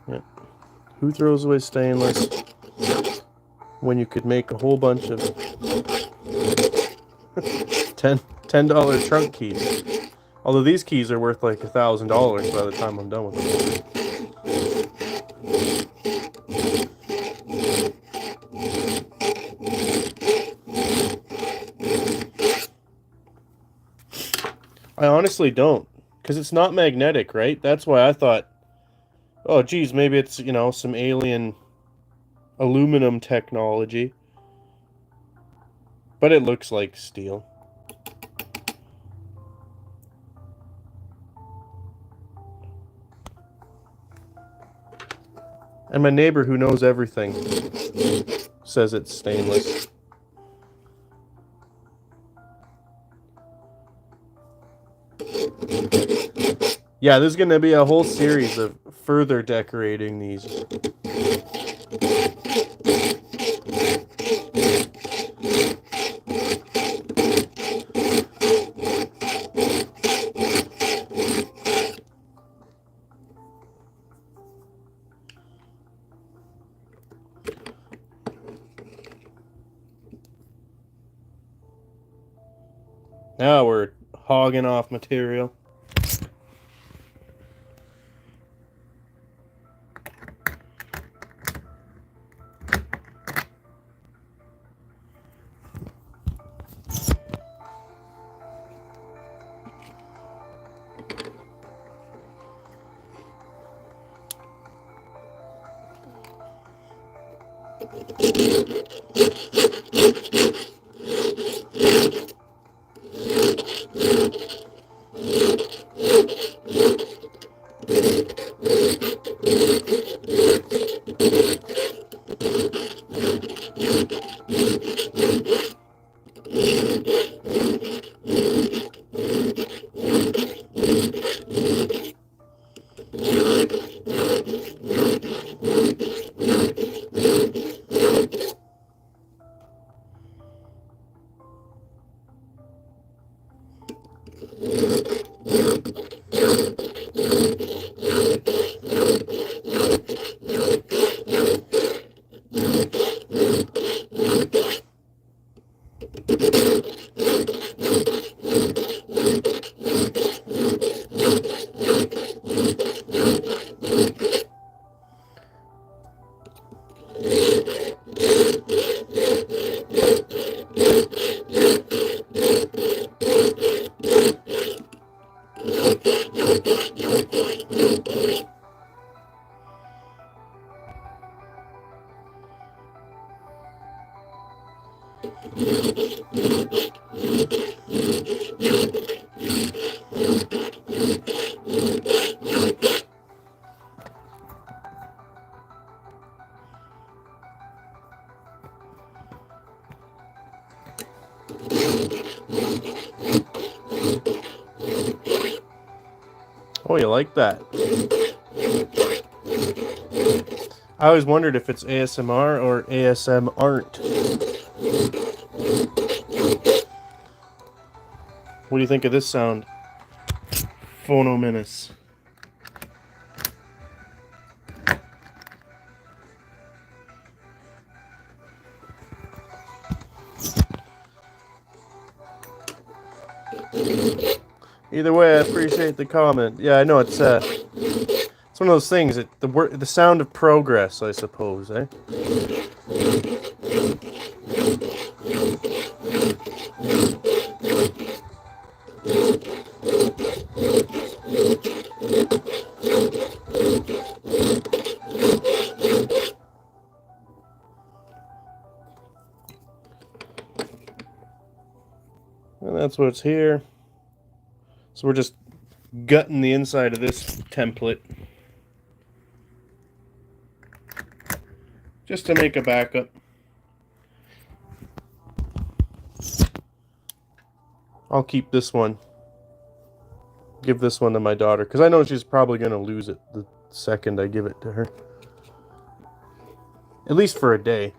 Yeah. Who throws away stainless when you could make a whole bunch of $10 trunk keys? Although these keys are worth like $1,000 by the time I'm done with them. I honestly don't, because it's not magnetic, right? That's why I thought, oh geez, maybe it's, you know, some alien aluminum technology. But it looks like steel. And my neighbor, who knows everything, says it's stainless. Yeah, there's going to be a whole series of further decorating these. Now we're hogging off material. Oh, you like that? I always wondered if it's ASMR or ASM art. What do you think of this sound? Phonomenace. Either way, I appreciate the comment. Yeah, I know it's one of those things. The sound of progress, I suppose, eh? And that's what's here. So we're just gutting the inside of this template just to make a backup. I'll keep this one. Give this one to my daughter, because I know she's probably going to lose it the second I give it to her. At least for a day.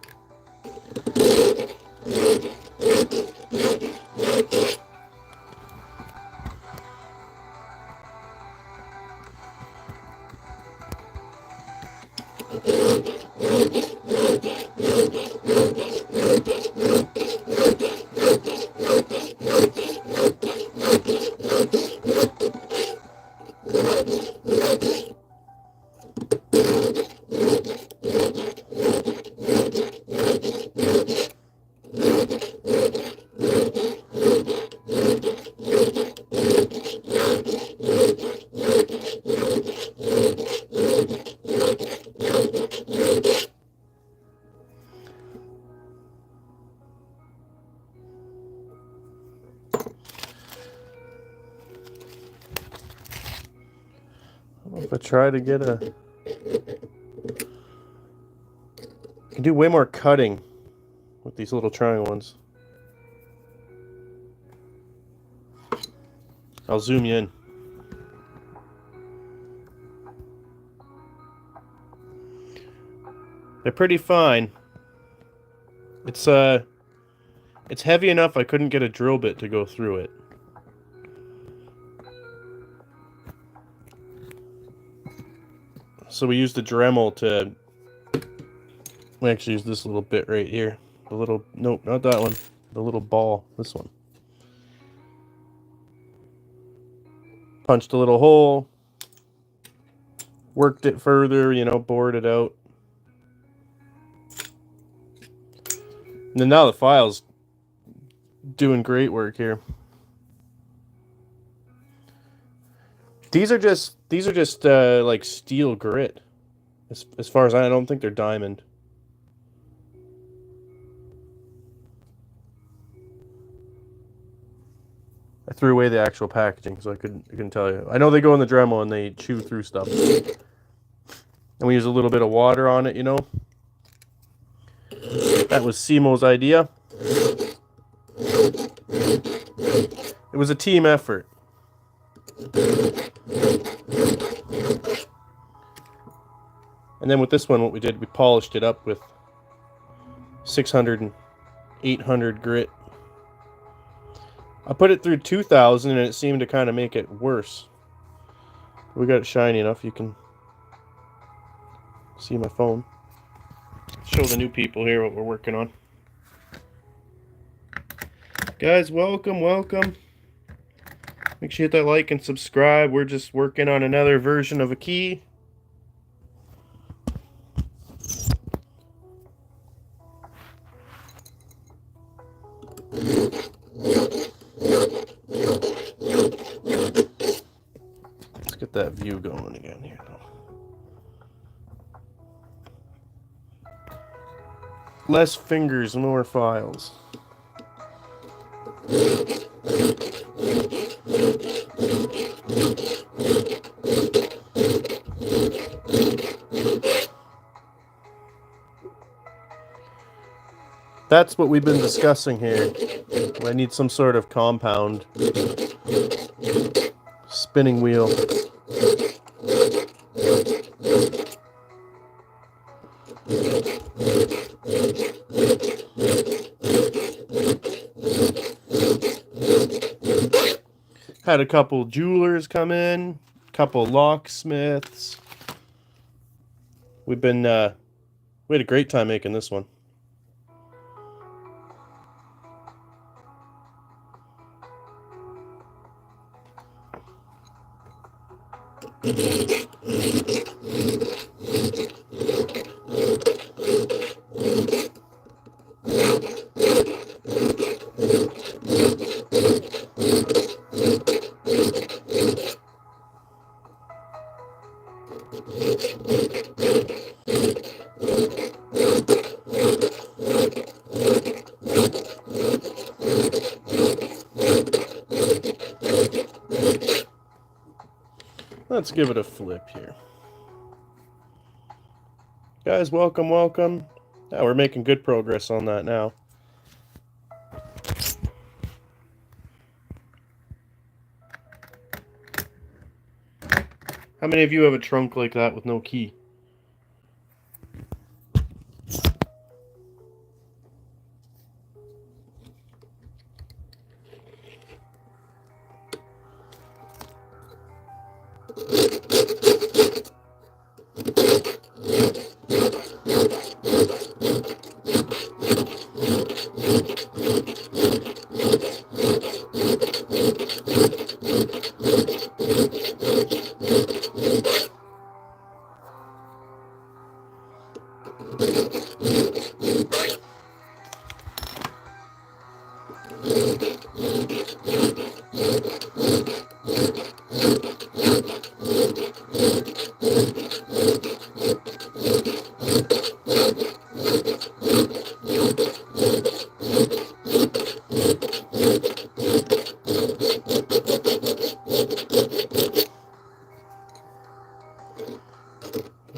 If I try to get I can do way more cutting with these little triangle ones. I'll zoom you in. They're pretty fine. It's heavy enough I couldn't get a drill bit to go through it. So we used the Dremel to... We actually used this little bit right here. The little... Nope, not that one. The little ball. This one. Punched a little hole. Worked it further, you know, bored it out. And then now the file's doing great work here. These are just like steel grit. As far as I don't think they're diamond. I threw away the actual packaging, so I couldn't tell you. I know they go in the Dremel and they chew through stuff. And we use a little bit of water on it, you know. That was Simo's idea. It was a team effort. And then with this one, what we did, we polished it up with 600 and 800 grit. I put it through 2000 and it seemed to kind of make it worse. We got it shiny enough you can see my phone. Show the new people here what we're working on. Guys, welcome, welcome. Make sure you hit that like and subscribe. We're just working on another version of a key. Let's get that view going again here. Less fingers, more files. That's what we've been discussing here. I need some sort of compound spinning wheel. Had a couple jewelers come in, a couple locksmiths. We had a great time making this one. Let's give it a flip here. Guys, welcome, welcome. Yeah, we're making good progress on that now. How many of you have a trunk like that with no key?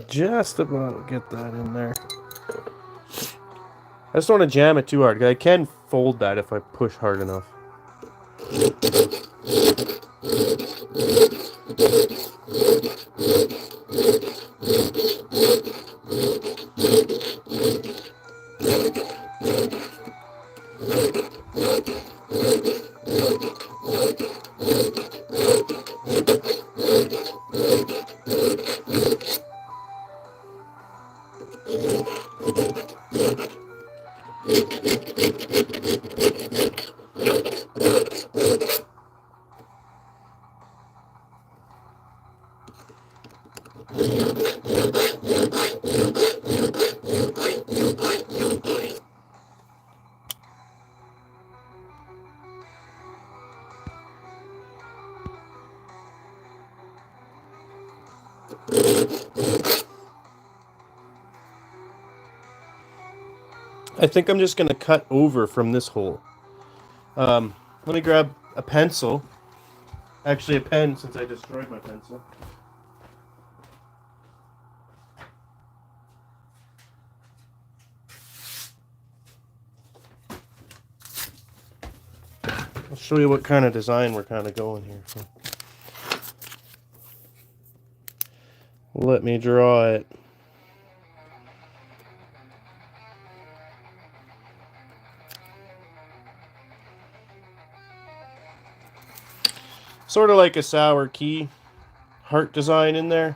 Just about get that in there. I just don't want to jam it too hard, because I can fold that if I push hard enough. I think I'm just going to cut over from this hole. Let me grab a pencil. Actually, a pen, since I destroyed my pencil. I'll show you what kind of design we're kind of going here. So let me draw it. Sort of like a sour key heart design in there.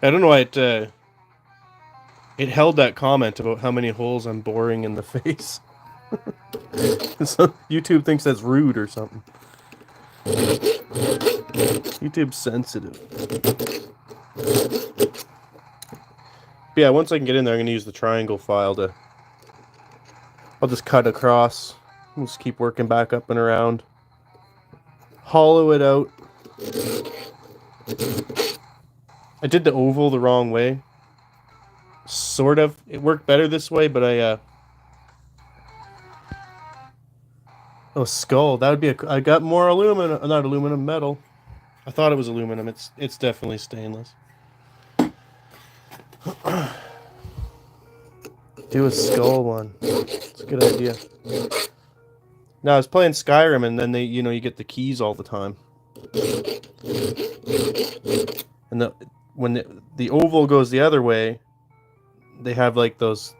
I don't know why it held that comment about how many holes I'm boring in the face. So YouTube thinks that's rude or something. YouTube's sensitive. But yeah, once I can get in there, I'm going to use the triangle file to... I'll just cut across. I'll just keep working back up and around. Hollow it out. I did the oval the wrong way. Sort of. It worked better this way, but Oh, skull. That would be I got more aluminum. Not aluminum, metal. I thought it was aluminum. It's definitely stainless. Do a skull one. It's a good idea. Now I was playing Skyrim, and then you get the keys all the time. And when the oval goes the other way, they have like those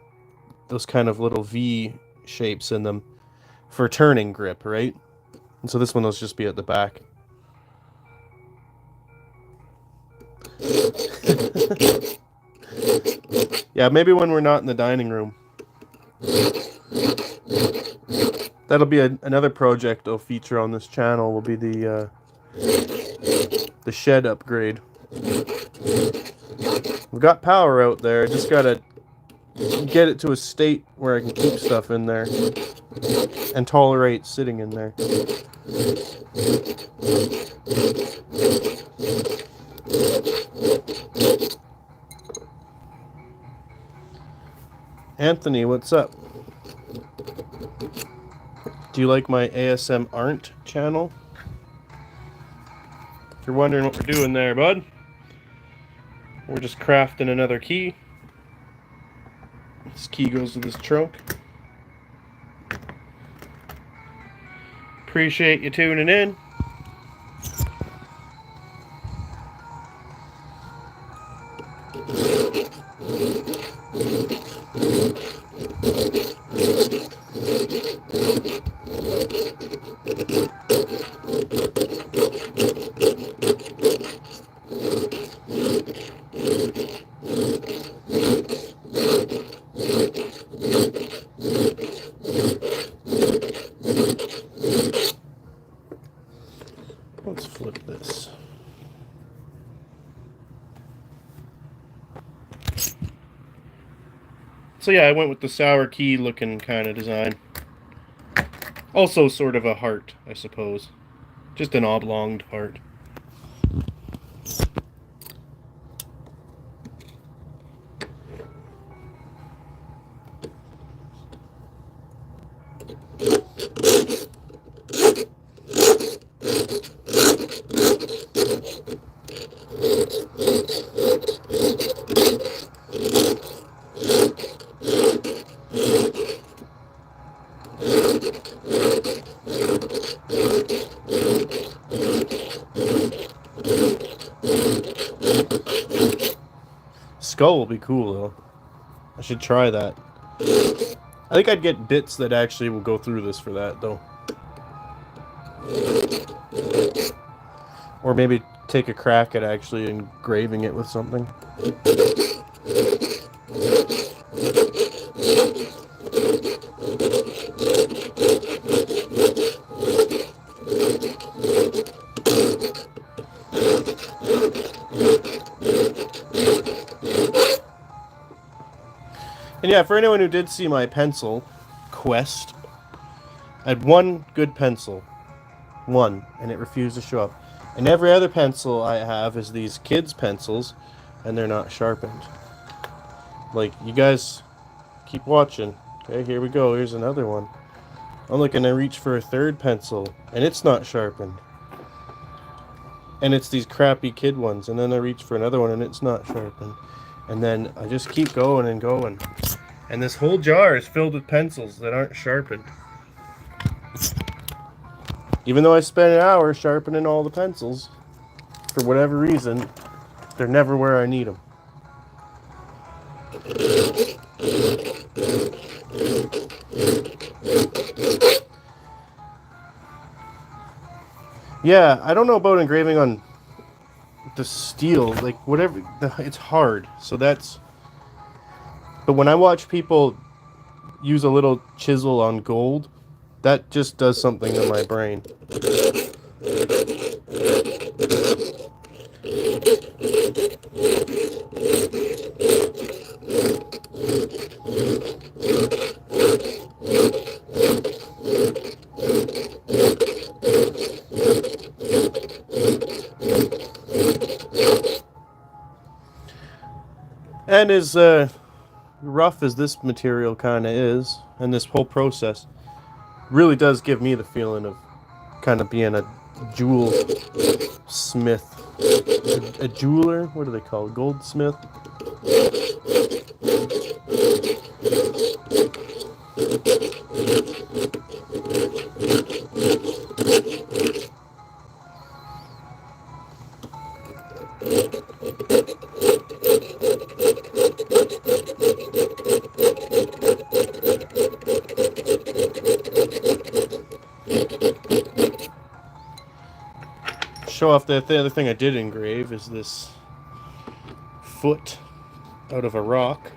kind of little V shapes in them for turning grip, right? And so this one will just be at the back. Yeah, maybe when we're not in the dining room. That'll be another project I'll feature on this channel. Will be the shed upgrade. We've got power out there. I just gotta get it to a state where I can keep stuff in there and tolerate sitting in there. Anthony, what's up? Do you like my ASM Aren't channel? If you're wondering what we're doing there, bud, we're just crafting another key. This key goes to this trunk. Appreciate you tuning in. Let's flip this. So yeah, I went with the sour key looking kind of design. Also sort of a heart, I suppose. Just an oblonged heart. Skull will be cool though. I should try that. I think I'd get bits that actually will go through this for that though. Or maybe take a crack at actually engraving it with something. And yeah, for anyone who did see my pencil quest, I had one good pencil. One, and it refused to show up. And every other pencil I have is these kids' pencils, and they're not sharpened. Like, you guys keep watching. Okay, here we go. Here's another one. I'm looking to reach for a third pencil, and it's not sharpened. and it's these crappy kid ones, and then I reach for another one and it's not sharpened, and then I just keep going and going, and this whole jar is filled with pencils that aren't sharpened. Even though I spent an hour sharpening all the pencils, for whatever reason, they're never where I need them. Yeah, I don't know about engraving on the steel, like whatever, it's hard. So that's, but when I watch people use a little chisel on gold, that just does something to my brain. And as rough as this material kind of is, and this whole process really does give me the feeling of kind of being a jewel smith, a jeweler. What do they call it? Goldsmith. Show off the other thing I did engrave is this foot out of a rock.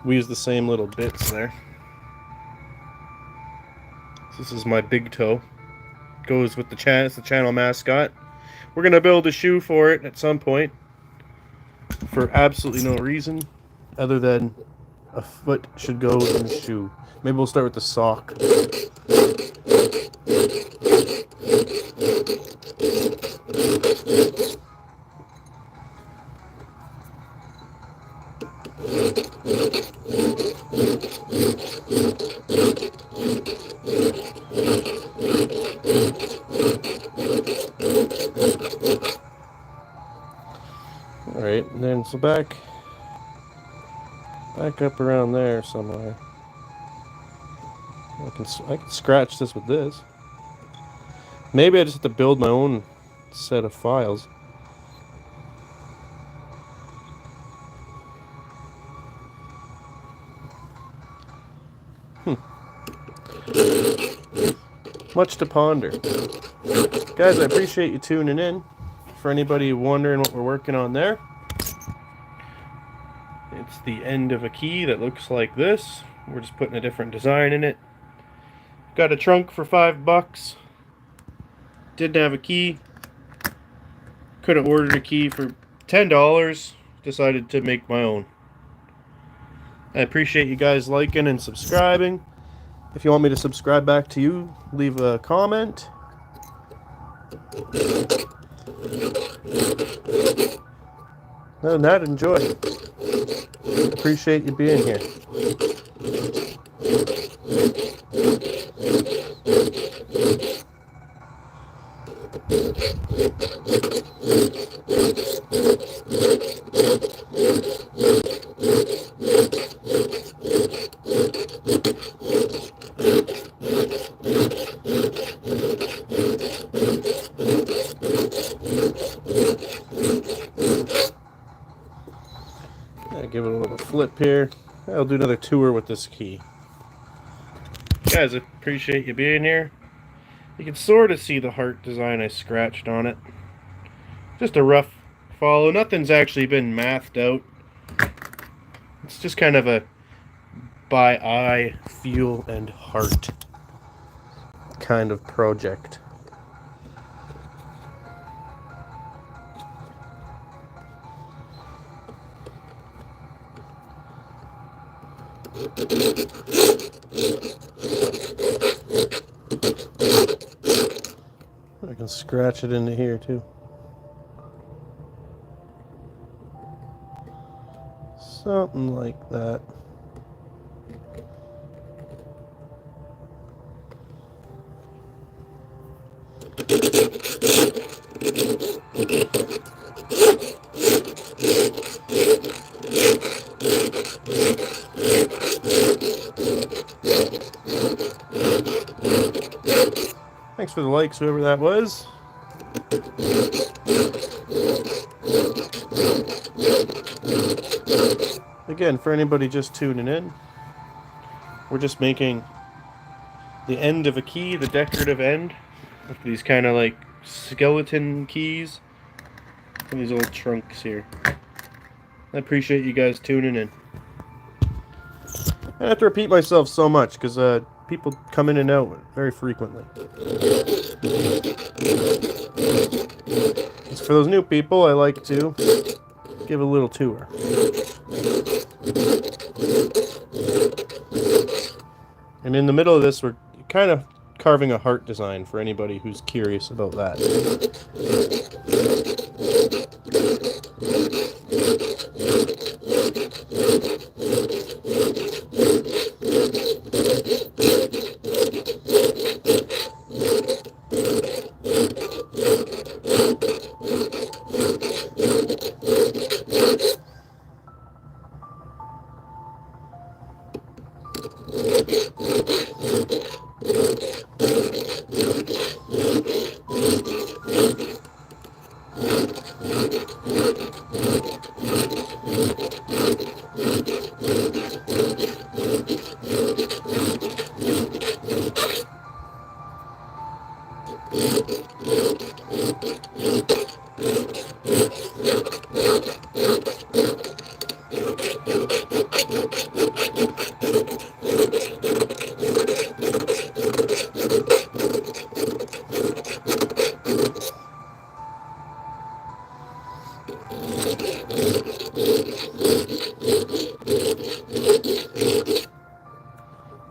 We use the same little bits there. This is my big toe. Goes with the channel mascot. We're gonna build a shoe for it at some point, for absolutely no reason other than a foot should go in a shoe. Maybe we'll start with the sock. Alright, and then so back up around there somewhere. I can scratch this with this. Maybe I just have to build my own set of files. Much to ponder. Guys, I appreciate you tuning in. For anybody wondering what we're working on there, it's the end of a key that looks like this. We're just putting a different design in it. Got a trunk for $5. Didn't have a key. Could have ordered a key for $10. Decided to make my own. I appreciate you guys liking and subscribing. If you want me to subscribe back to you, leave a comment. Other than that, enjoy. Appreciate you being here. Give it a little flip here. I'll do another tour with this key. Guys, I appreciate you being here. You can sort of see the heart design I scratched on it. Just a rough follow. Nothing's actually been mathed out. It's just kind of a by eye, feel, and heart kind of project. I can scratch it into here too. Something like that. for the likes, whoever that was. Again, for anybody just tuning in, we're just making the end of a key, the decorative end, with these kind of like skeleton keys and these old trunks here. I appreciate you guys tuning in. I have to repeat myself so much because people come in and out very frequently. As for those new people, I like to give a little tour. And in the middle of this, we're kind of carving a heart design for anybody who's curious about that.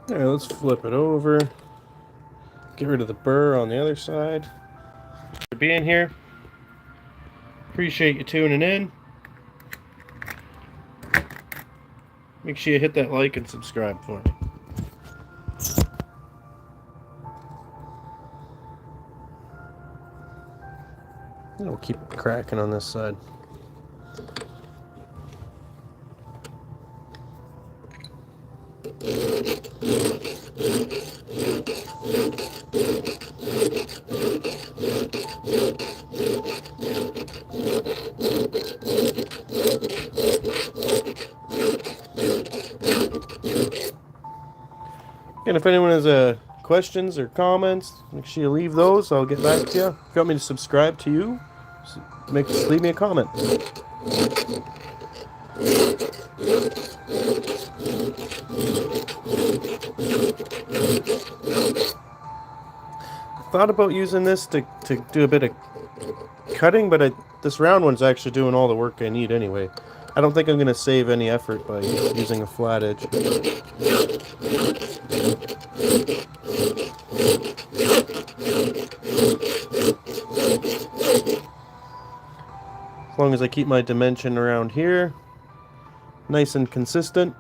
Alright, let's flip it over. Get rid of the burr on the other side. Thanks for being here. Appreciate you tuning in. Make sure you hit that like and subscribe for me. And we'll keep cracking on this side. And if anyone has questions or comments, make sure you leave those. I'll get back to you. If you want me to subscribe to you, leave me a comment. I thought about using this to do a bit of cutting, but this round one's actually doing all the work I need anyway. I don't think I'm going to save any effort by using a flat edge. As long as I keep my dimension around here nice and consistent,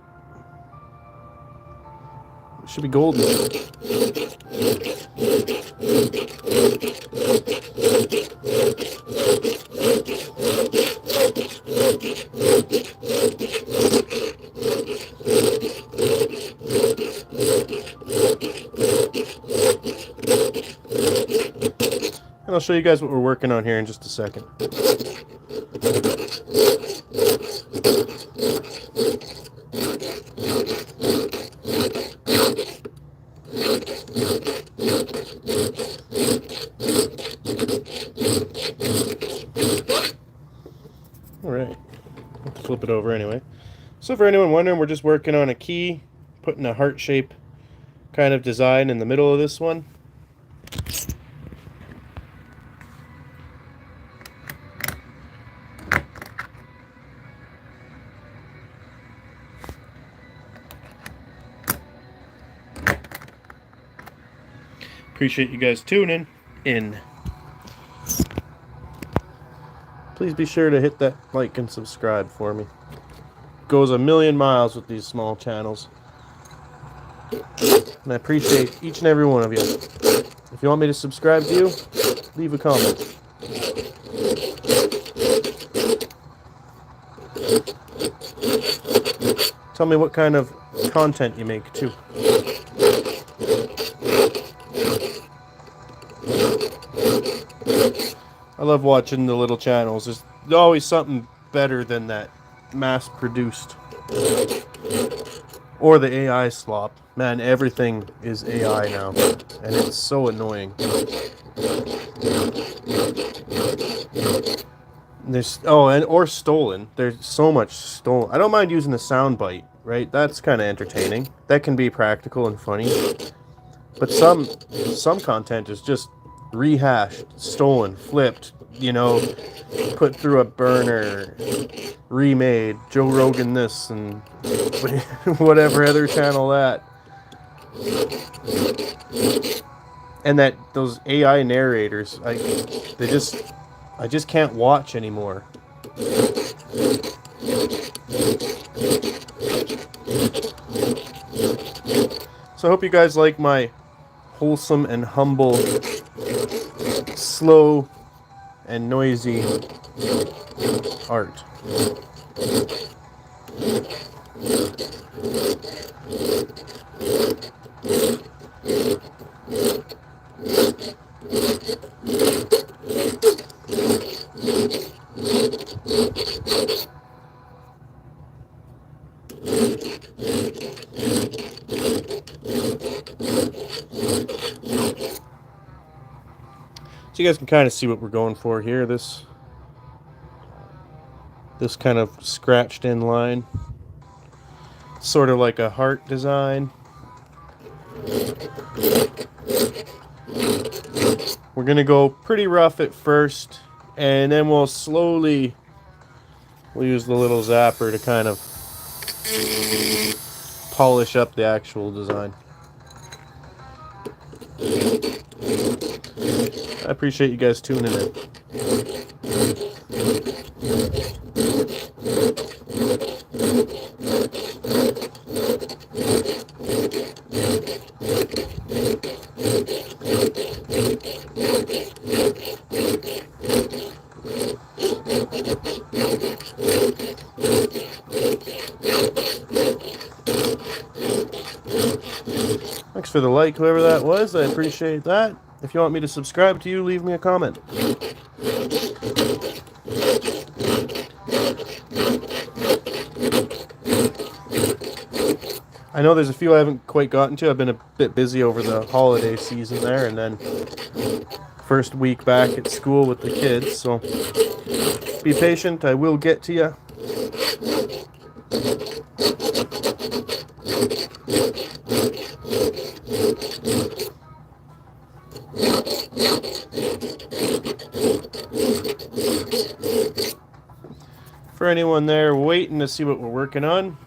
it should be golden. And I'll show you guys what we're working on here in just a second. Alright, let's flip it over anyway. So for anyone wondering, we're just working on a key, putting a heart shape kind of design in the middle of this one. Appreciate you guys tuning in. Please be sure to hit that like and subscribe for me. Goes a million miles with these small channels. And I appreciate each and every one of you. If you want me to subscribe to you, leave a comment. Tell me what kind of content you make too. I love watching the little channels. There's always something better than that mass-produced or the AI slop. Man, everything is AI now, and it's so annoying. There's or stolen. There's so much stolen. I don't mind using the soundbite, right? That's kind of entertaining. That can be practical and funny. But some content is just rehashed, stolen, flipped, put through a burner, remade, Joe Rogan this and whatever other channel that. And those AI narrators, I just can't watch anymore. So I hope you guys like my wholesome and humble, slow and noisy art. So you guys can kind of see what we're going for here. This kind of scratched in line, sort of like a heart design. We're gonna go pretty rough at first, and then we'll use the little zapper to kind of polish up the actual design. I appreciate you guys tuning in. Thanks for the like, whoever that was. I appreciate that. If you want me to subscribe to you, leave me a comment. I know there's a few I haven't quite gotten to. I've been a bit busy over the holiday season there, and then first week back at school with the kids, so be patient. I will get to you. For anyone there waiting to see what we're working on,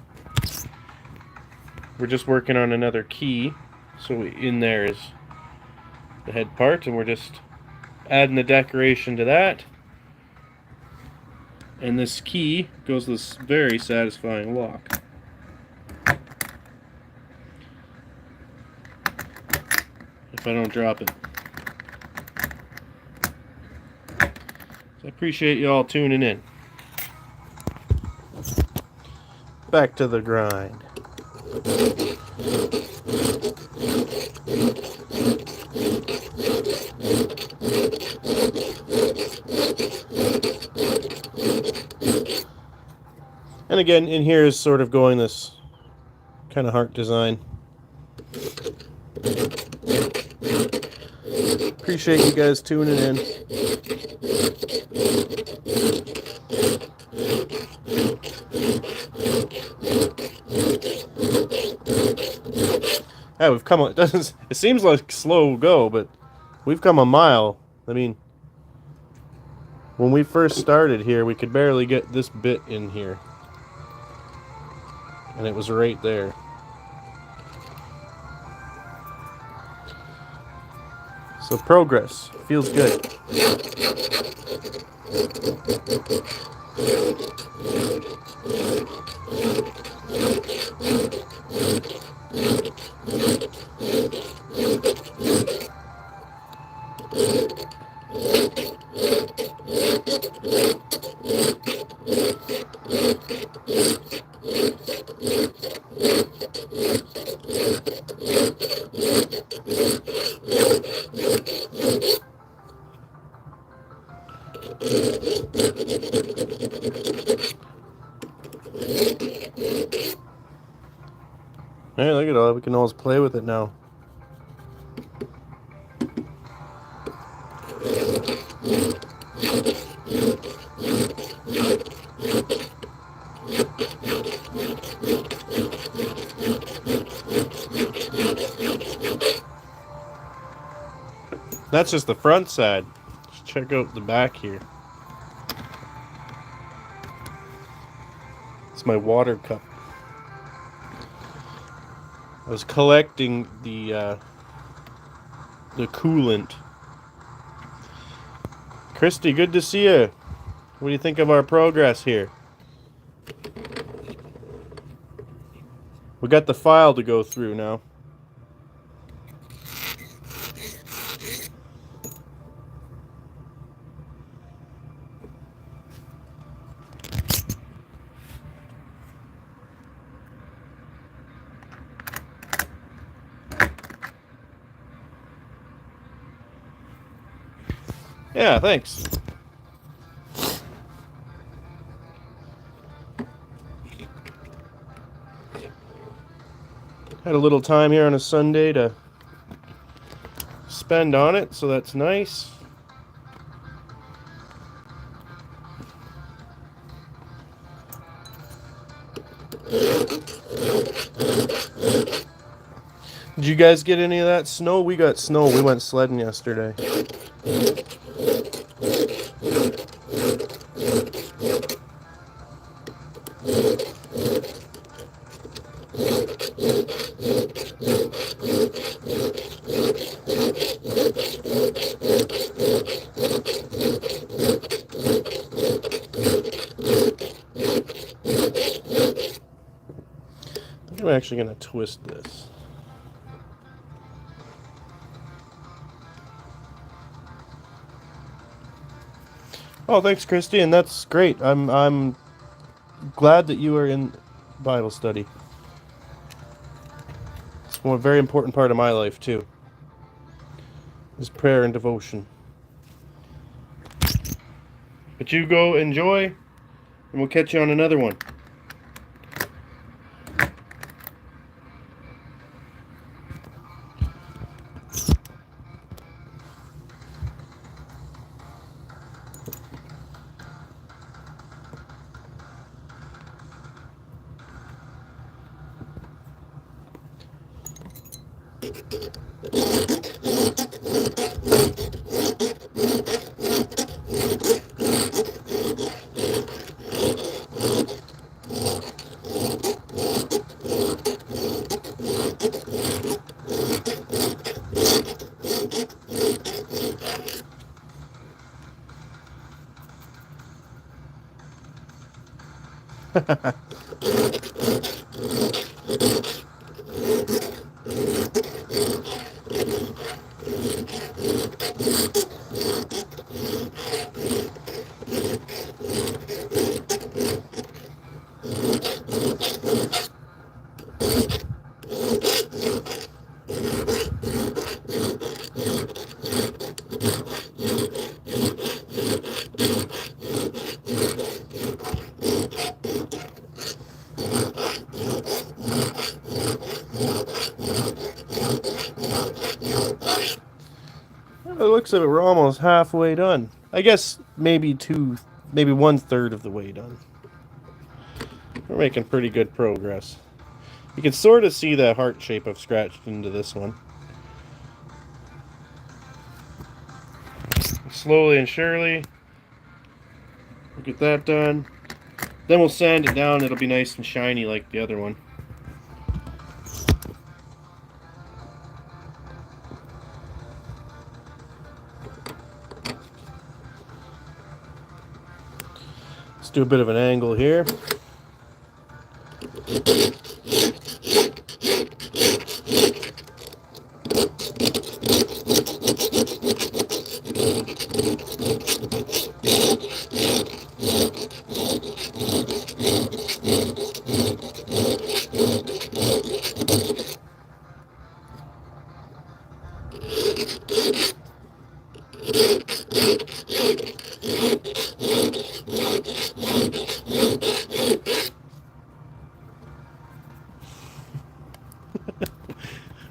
we're just working on another key. So in there is the head part, and we're just adding the decoration to that. And this key goes with this very satisfying lock. If I don't drop it. So I appreciate you all tuning in. Back to the grind. And again, in here is sort of going this kind of heart design. Appreciate you guys tuning in. Yeah, we've come. It seems like slow go, but we've come a mile. I mean, when we first started here, we could barely get this bit in here, and it was right there. So progress feels good. Hey, look at all. We can always play with it now. That's just the front side. Let's check out the back here. It's my water cup. I was collecting the coolant. Christy, good to see you. What do you think of our progress here? We got the file to go through now. Yeah, thanks. Had a little time here on a Sunday to spend on it, so that's nice. Did you guys get any of that snow? We got snow. We went sledding yesterday. I'm actually going to twist this. Oh, thanks, Christy, and that's great. I'm glad that you are in Bible study. It's a very important part of my life too. Is prayer and devotion. But you go enjoy, and we'll catch you on another one. It looks like we're almost halfway done. I guess maybe 1/3 of the way done. We're making pretty good progress. You can sort of see the heart shape I've scratched into this one. Slowly and surely. We'll get that done. Then we'll sand it down. It'll be nice and shiny like the other one. Let's do a bit of an angle here.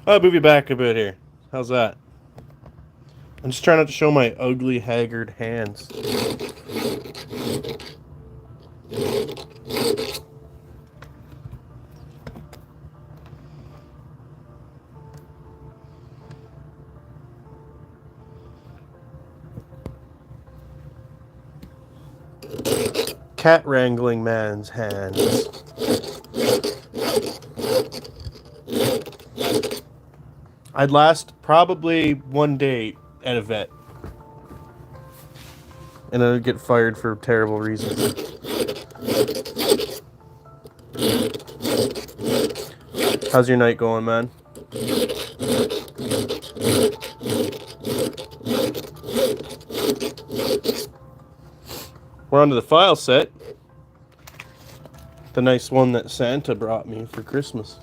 I'll move you back a bit here. How's that? I'm just trying not to show my ugly, haggard hands. Cat wrangling man's hands. I'd last probably one day at a vet. And I'd get fired for terrible reasons. How's your night going, man? We're onto the file set. The nice one that Santa brought me for Christmas.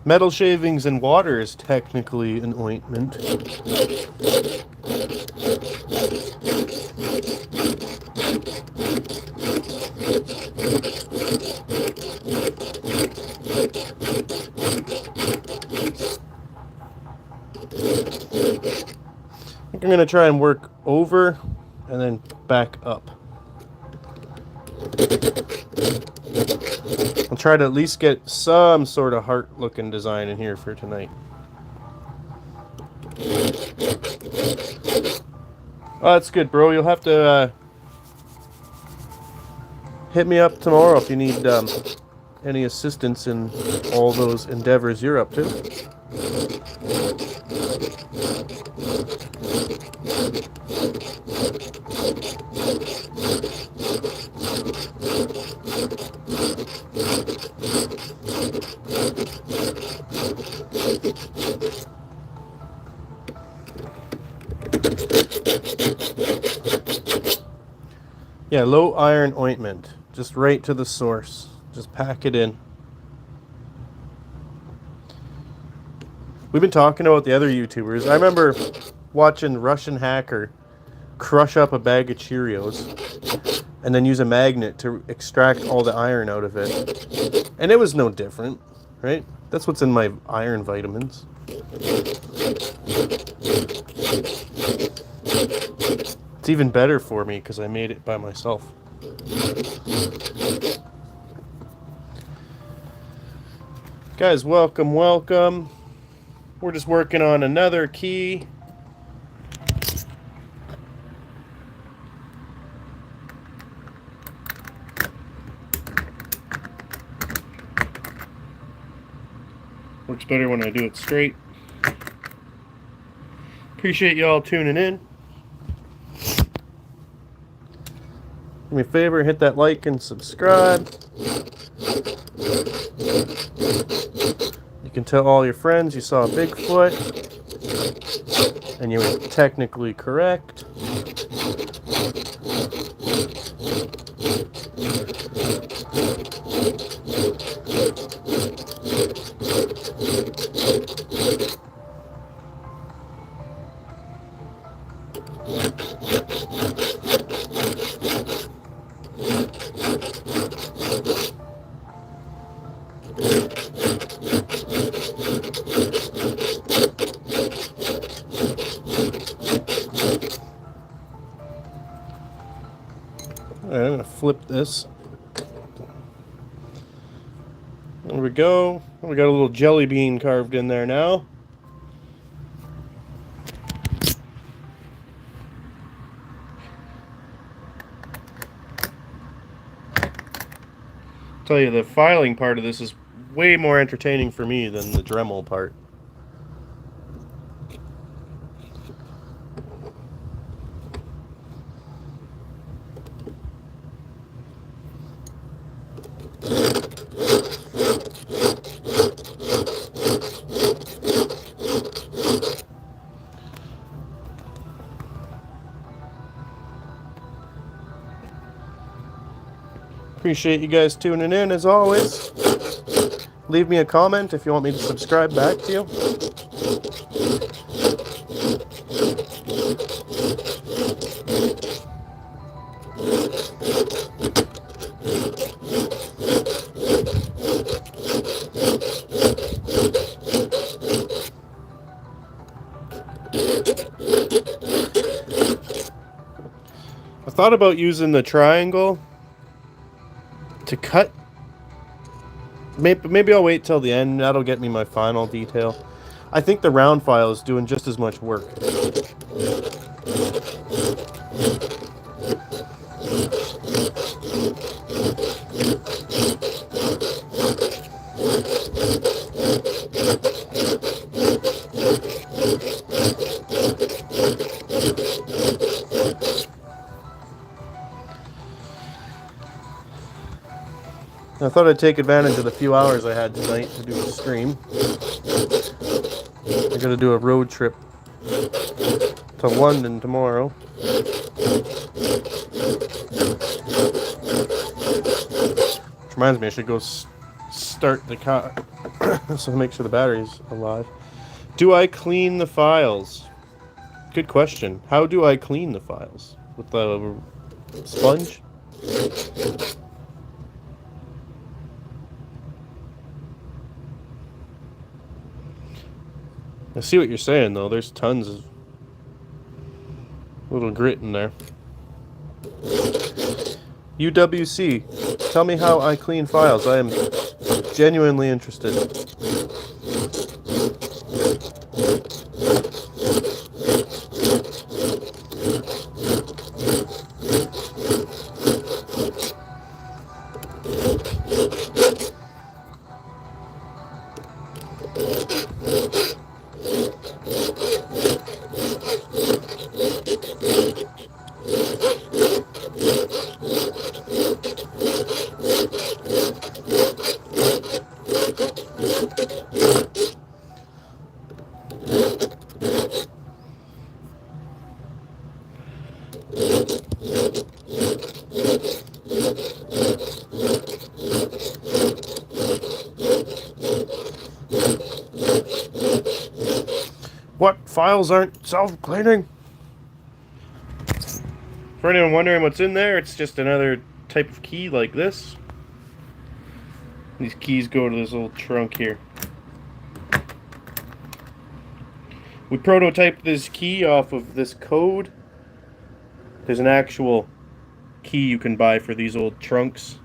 Metal shavings and water is technically an ointment. I think I'm going to try and work over and then back up. I'll try to at least get some sort of heart-looking design in here for tonight. Oh, that's good, bro. You'll have to hit me up tomorrow if you need any assistance in all those endeavors you're up to. Yeah, low iron ointment. Just right to the source. Just pack it in. We've been talking about the other YouTubers. I remember watching Russian Hacker crush up a bag of Cheerios and then use a magnet to extract all the iron out of it. And it was no different, right? That's what's in my iron vitamins. It's even better for me because I made it by myself. Guys, welcome, welcome. We're just working on another key. Works better when I do it straight. Appreciate y'all tuning in. Do me a favor, hit that like and subscribe. You can tell all your friends you saw a Bigfoot, and you were technically correct. Alright, I'm going to flip this. There we go. We got a little jelly bean carved in there now. tell you, the filing part of this is way more entertaining for me than the Dremel part. Appreciate you guys tuning in as always. Leave me a comment if you want me to subscribe back to you. I thought about using the triangle to cut. Maybe I'll wait till the end. That'll get me my final detail. I think the round file is doing just as much work. I thought I'd take advantage of the few hours I had tonight to do a stream. I gotta do a road trip to London tomorrow. Which reminds me, I should go start the car so make sure the battery's alive. Do I clean the files? Good question. How do I clean the files? With the sponge? I see what you're saying, though. There's tons of little grit in there. UWC, tell me how I clean files. I am genuinely interested. What? Files aren't self-cleaning? For anyone wondering what's in there, it's just another type of key like this. These keys go to this little trunk here. We prototyped this key off of this code. There's an actual key you can buy for these old trunks,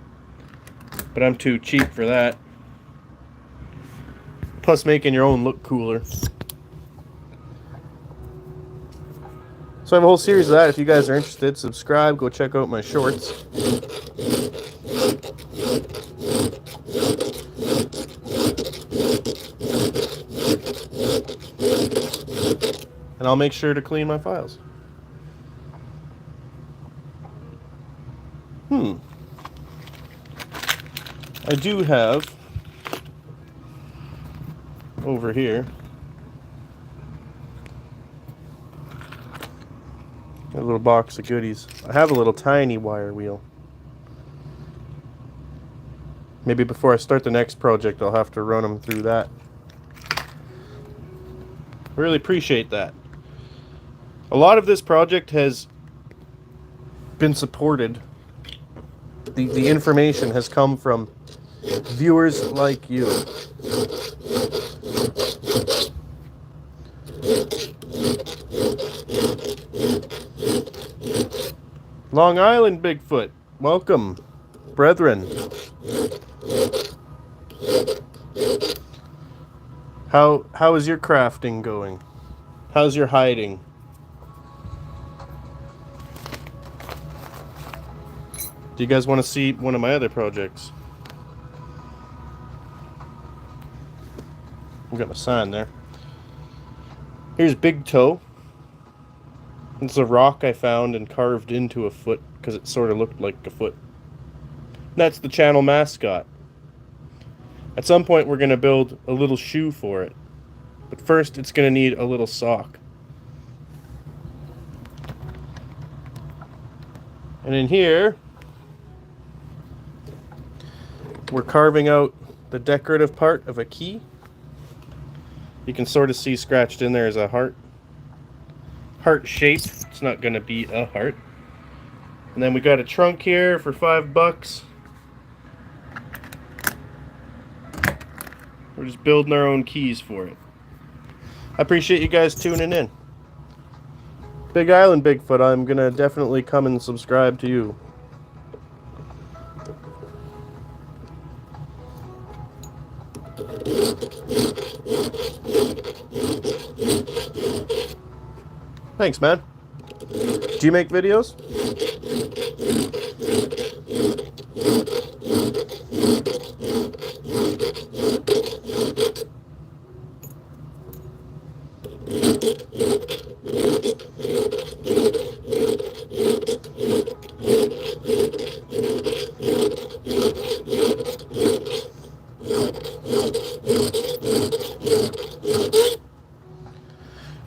but I'm too cheap for that. Plus making your own look cooler. So I have a whole series of that. If you guys are interested, subscribe. Go check out my shorts. And I'll make sure to clean my files. I do have over here a little box of goodies. I have a little tiny wire wheel. Maybe before I start the next project, I'll have to run them through that. I really appreciate that. A lot of this project has been supported. The information has come from viewers like you. Long Island Bigfoot, welcome, brethren. How is your crafting going? How's your hiding? Do you guys want to see one of my other projects? We got a sign there. Here's Big Toe. It's a rock I found and carved into a foot because it sort of looked like a foot. That's the channel mascot. At some point we're going to build a little shoe for it. But first it's going to need a little sock. And in here, we're carving out the decorative part of a key. You can sort of see scratched in there is a heart. Heart shape. It's not going to be a heart. And then we got a trunk here for $5. We're just building our own keys for it. I appreciate you guys tuning in. Big Island Bigfoot, I'm going to definitely come and subscribe to you. Thanks, man. Do you make videos?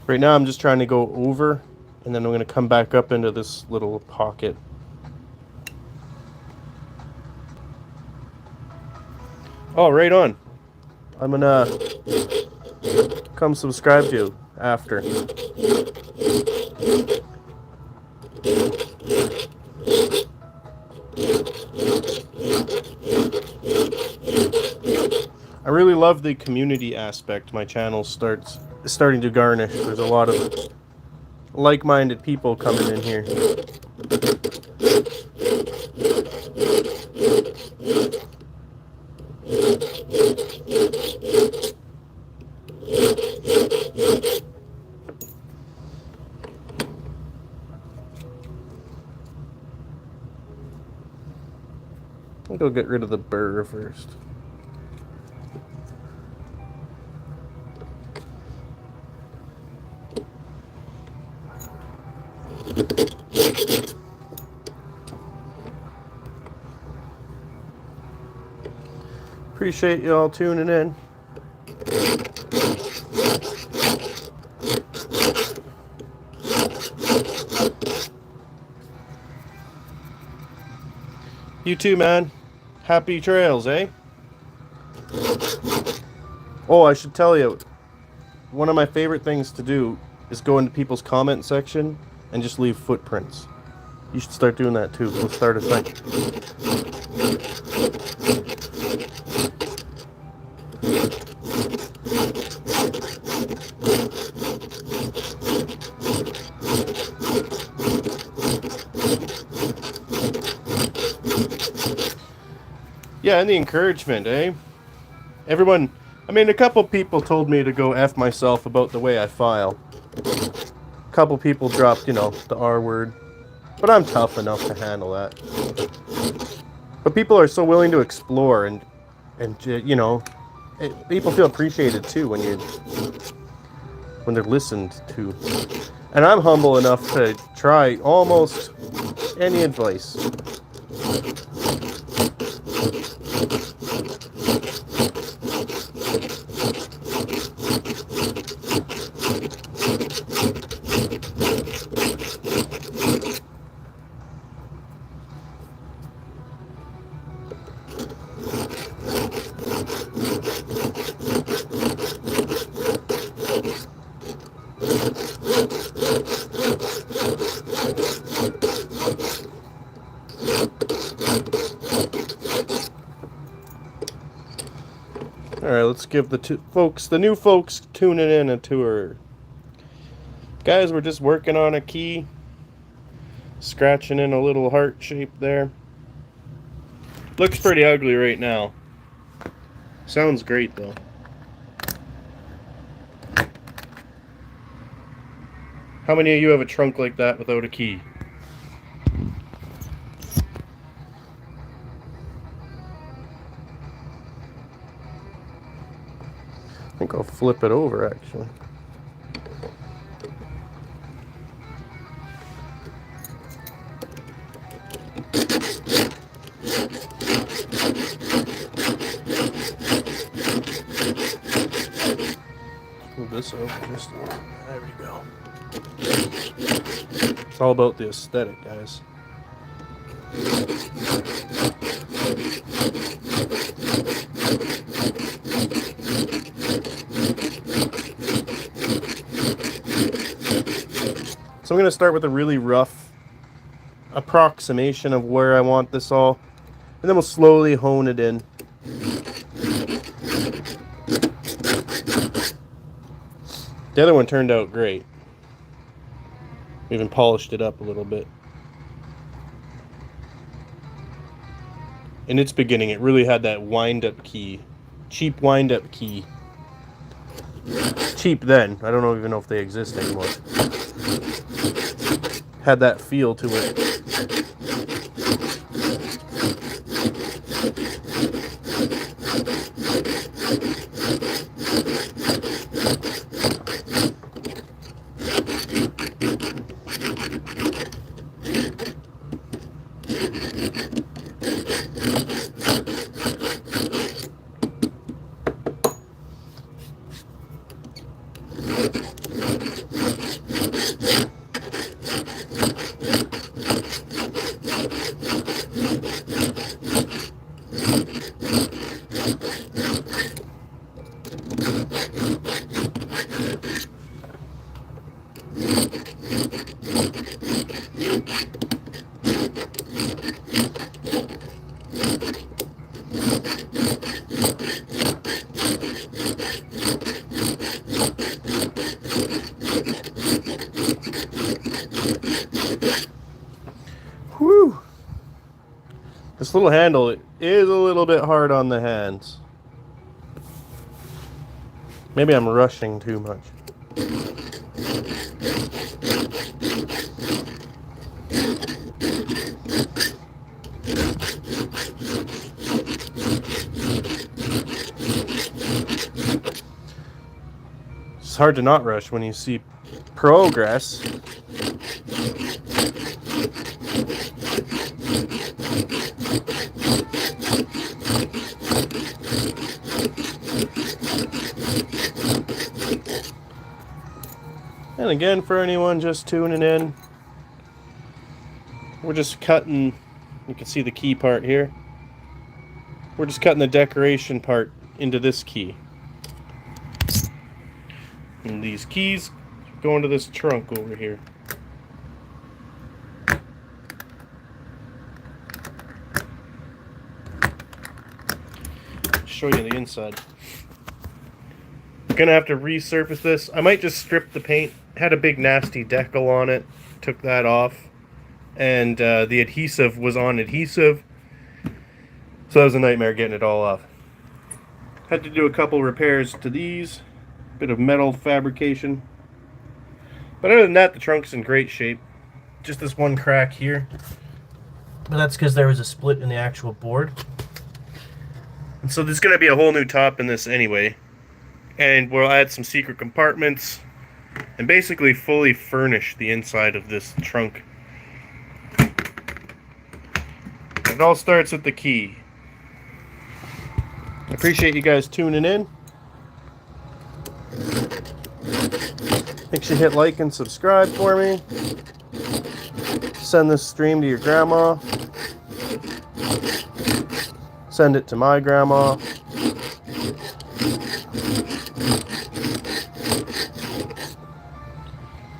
Right now I'm just trying to go over, and then I'm going to come back up into this little pocket. Oh, right on. I'm going to come subscribe to you after. I really love the community aspect my channel is starting to garnish. There's a lot of like-minded people coming in here. I'll go get rid of the burr first. Appreciate you all tuning in. You too, man. Happy trails, eh? Oh, I should tell you, one of my favorite things to do is go into people's comment section and just leave footprints. You should start doing that too. Let's start a thing. Yeah, and the encouragement, eh? Everyone, I mean, a couple people told me to go F myself about the way I file. A couple people dropped, you know, the R word. But I'm tough enough to handle that. But people are so willing to explore and you know, people feel appreciated too when they're listened to. And I'm humble enough to try almost any advice. Alright, let's give the new folks tuning in a tour. Guys, we're just working on a key. Scratching in a little heart shape there. Looks pretty ugly right now. Sounds great though. How many of you have a trunk like that without a key? I think I'll flip it over actually. Move this over just a little. There we go. It's all about the aesthetic, guys. So I'm going to start with a really rough approximation of where I want this all, and then we'll slowly hone it in. The other one turned out great. We even polished it up a little bit. In its beginning, it really had that wind-up key. Cheap wind-up key. Cheap then. I don't even know if they exist anymore. Had that feel to it. Whew. This little handle is a little bit hard on the hands. Maybe I'm rushing too much. It's hard to not rush when you see progress. And again, for anyone just tuning in, we're just cutting, you can see the key part here. We're just cutting the decoration part into this key. And these keys go into this trunk over here. Show you the inside. Gonna have to resurface this. I might just strip the paint. Had a big nasty decal on it. Took that off. And the adhesive was on adhesive. So that was a nightmare getting it all off. Had to do a couple repairs to these. Bit of metal fabrication. But other than that, the trunk's in great shape. Just this one crack here. But that's because there was a split in the actual board. And so there's going to be a whole new top in this anyway. And we'll add some secret compartments and basically fully furnish the inside of this trunk. It all starts with the key. I appreciate you guys tuning in. Make sure you hit like and subscribe for me. Send this stream to your grandma. Send it to my grandma.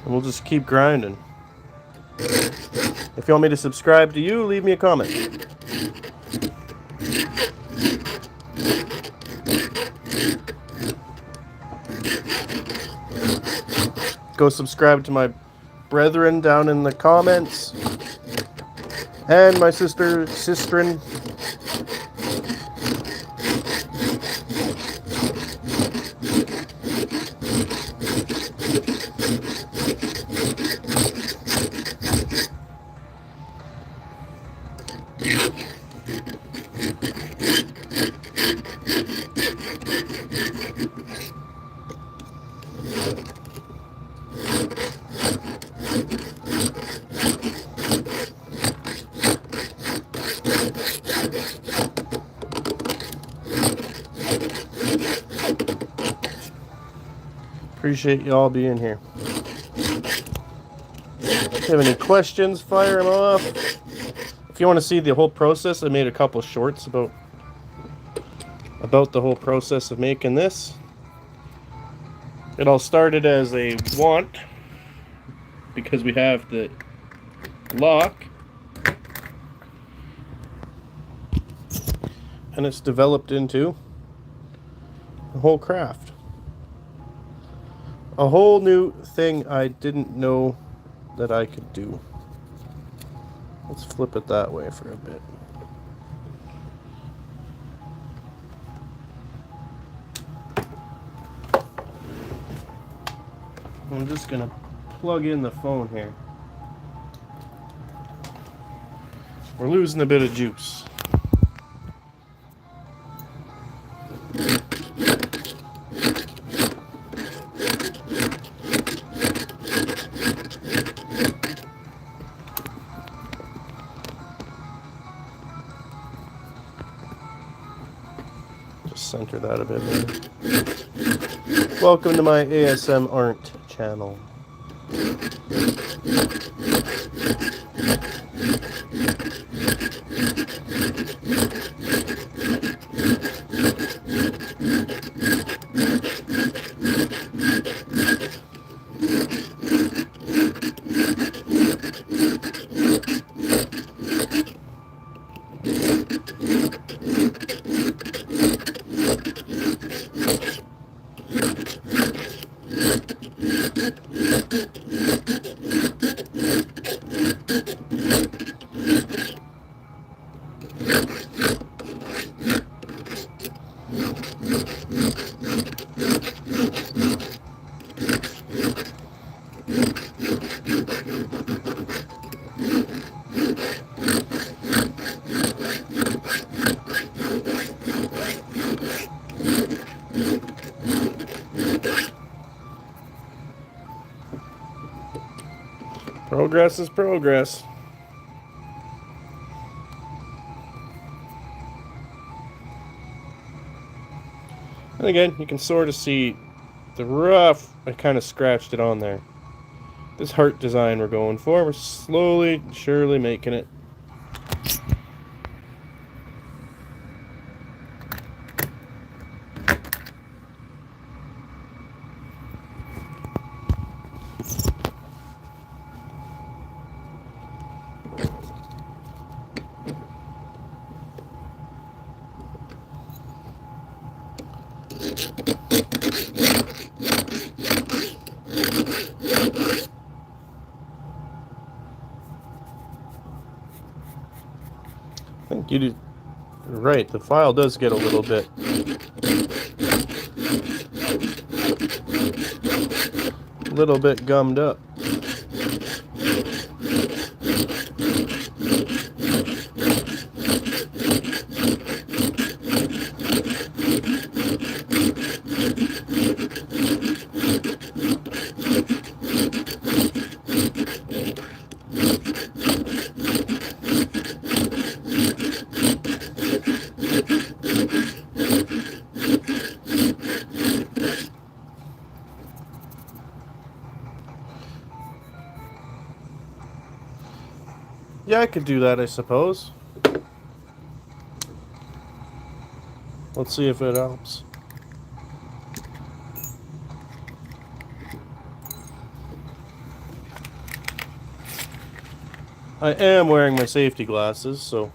And we'll just keep grinding. If you want me to subscribe to you, leave me a comment. Go subscribe to my brethren down in the comments. And my sisterin. Appreciate you all being here. If you have any questions, fire them off. If you want to see the whole process, I made a couple shorts about the whole process of making this. It all started as a want because we have the lock, and it's developed into a whole craft. A whole new thing I didn't know that I could do. Let's flip it that way for a bit. I'm just gonna plug in the phone here. We're losing a bit of juice. Just center that a bit more. Welcome to my ASM Art channel. Progress is progress. And again, you can sort of see the rough, I kind of scratched it on there. This heart design we're going for, we're slowly, surely making it. I think you're right, the file does get a little bit gummed up. Yeah, I could do that, I suppose. Let's see if it helps. I am wearing my safety glasses, so...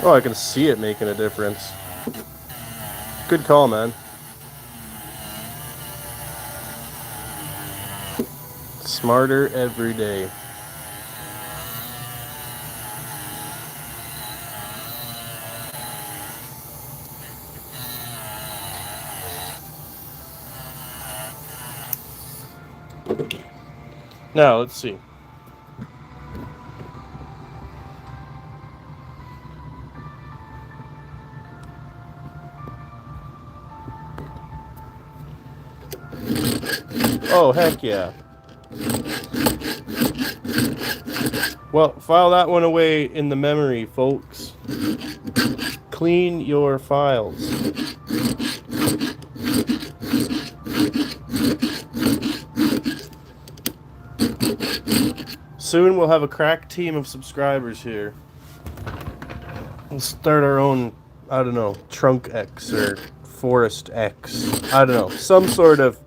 Oh, I can see it making a difference. Good call, man. Smarter every day. Now, let's see. Oh, heck yeah. Well, file that one away in the memory, folks. Clean your files. Soon we'll have a crack team of subscribers here. We'll start our own, I don't know, Trunk X or Forest X. I don't know, some sort of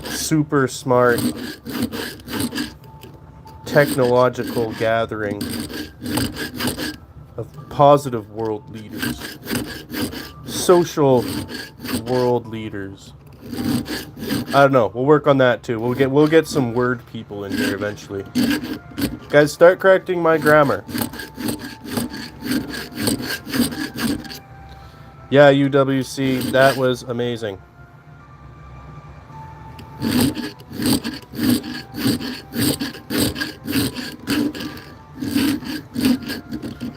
super smart technological gathering of positive world leaders. Social world leaders. I don't know. We'll work on that too. We'll get some word people in here eventually. Guys, start correcting my grammar. Yeah, UWC, that was amazing.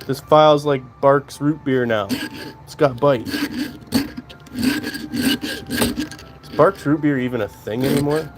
This file's like Bark's root beer now. It's got bite. Is Bark's root beer even a thing anymore?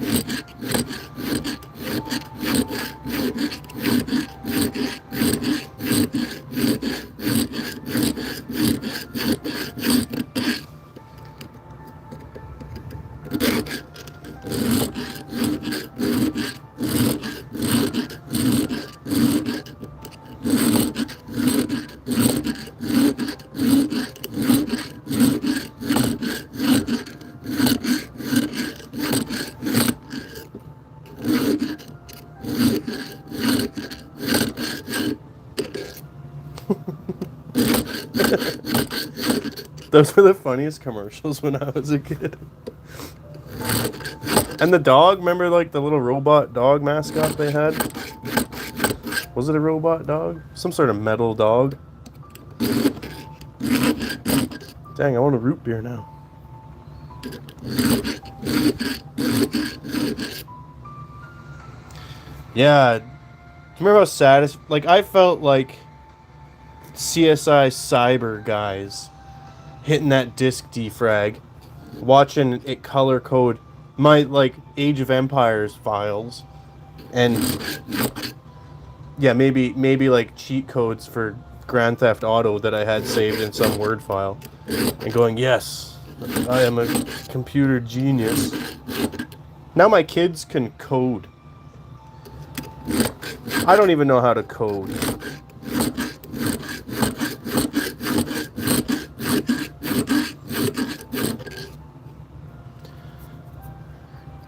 Those were the funniest commercials when I was a kid. And the dog, remember like the little robot dog mascot they had? Was it a robot dog? Some sort of metal dog. Dang, I want a root beer now. Yeah. Do you remember how sad like I felt like CSI Cyber guys hitting that disc defrag, watching it color code my like Age of Empires files, and yeah, maybe like cheat codes for Grand Theft Auto that I had saved in some Word file, and going, yes, I am a computer genius. Now my kids can code. I don't even know how to code.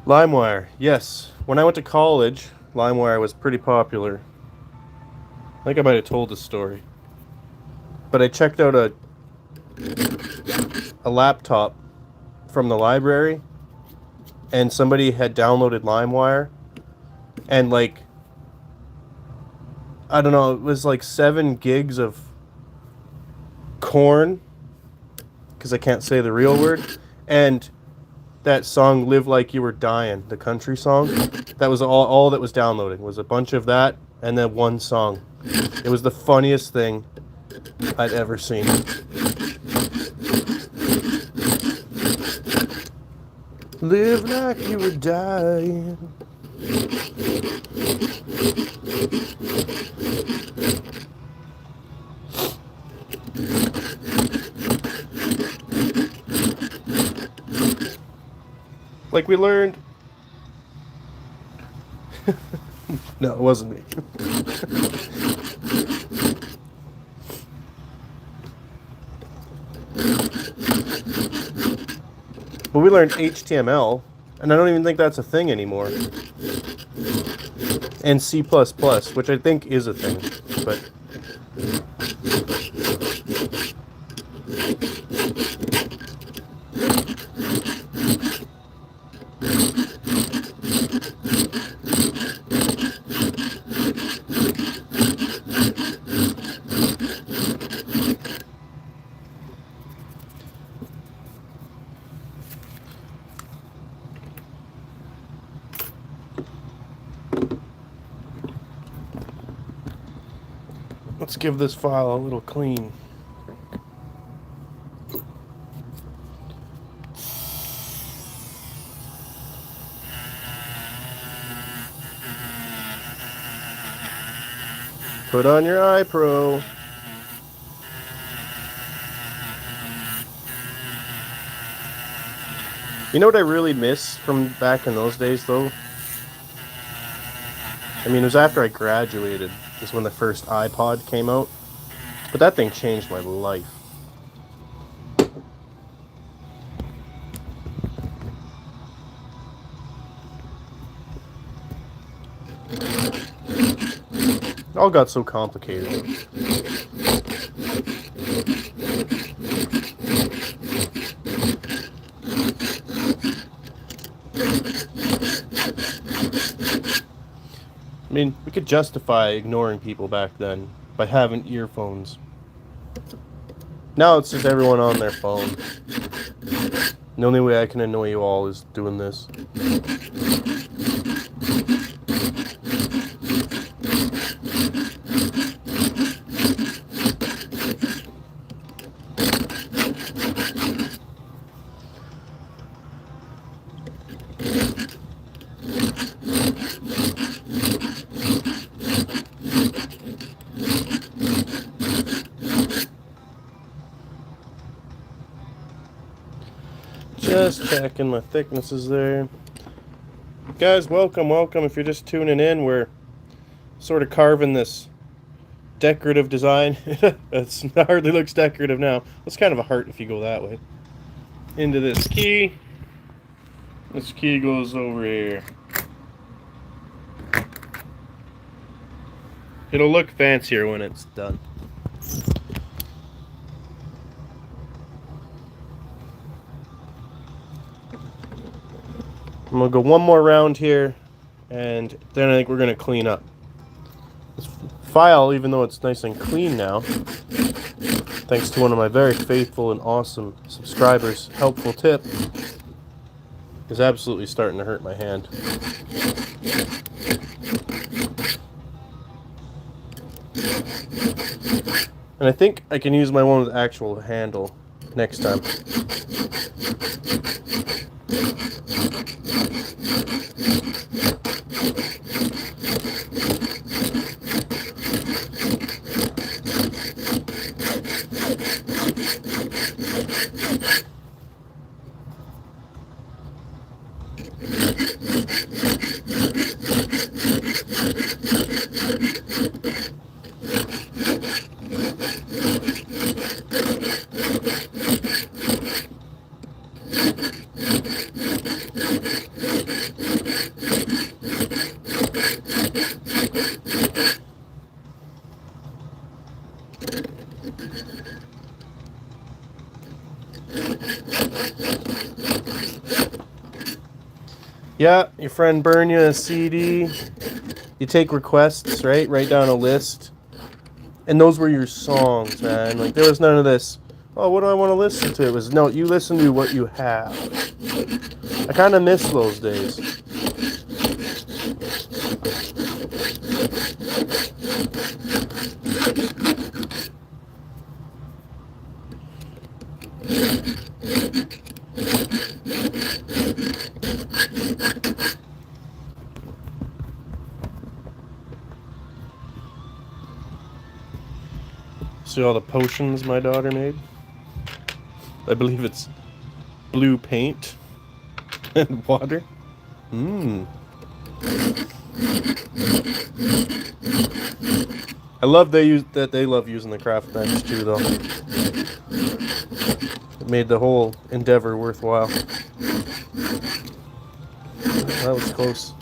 LimeWire, yes. When I went to college, LimeWire was pretty popular. I think I might have told this story. But I checked out a laptop from the library, and somebody had downloaded LimeWire, and like, I don't know, it was like 7 gigs of corn, because I can't say the real word, and that song "Live Like You Were Dying," the country song. That was all that was downloaded, was a bunch of that and then one song. It was the funniest thing I'd ever seen. Live like you were dying. Like we learned. No, it wasn't me. But we learned HTML, and I don't even think that's a thing anymore. And C++, which I think is a thing, but Let's give this file a little clean. Put on your iPro. You know what I really miss from back in those days, though? I mean, it was after I graduated, is when the first iPod came out. But that thing changed my life. It all got so complicated. I mean, we could justify ignoring people back then by having earphones. Now it's just everyone on their phone. The only way I can annoy you all is doing this. Just checking my thicknesses there. Guys, welcome. If you're just tuning in, we're sort of carving this decorative design. It hardly looks decorative now. It's kind of a heart if you go that way. Into this key. This key goes over here. It'll look fancier when it's done. I'm going to go one more round here, and then I think we're going to clean up. This file, even though it's nice and clean now, thanks to one of my very faithful and awesome subscribers' helpful tip, is absolutely starting to hurt my hand. And I think I can use my one with actual handle next time. Yeah, your friend burn you a CD. You take requests, right? Write down a list. And those were your songs, man. Like, there was none of this, oh, what do I want to listen to? It was, no, you listen to what you have. I kind of miss those days. See all the potions my daughter made? I believe it's blue paint and water. I love they love using the CraftBench too, though. It made the whole endeavor worthwhile. That was close.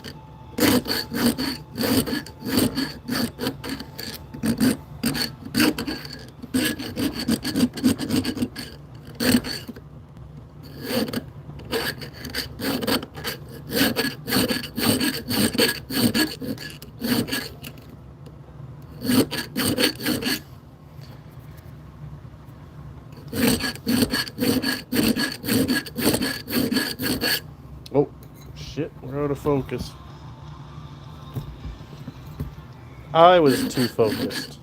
Oh, shit, we're out of focus. I was too focused.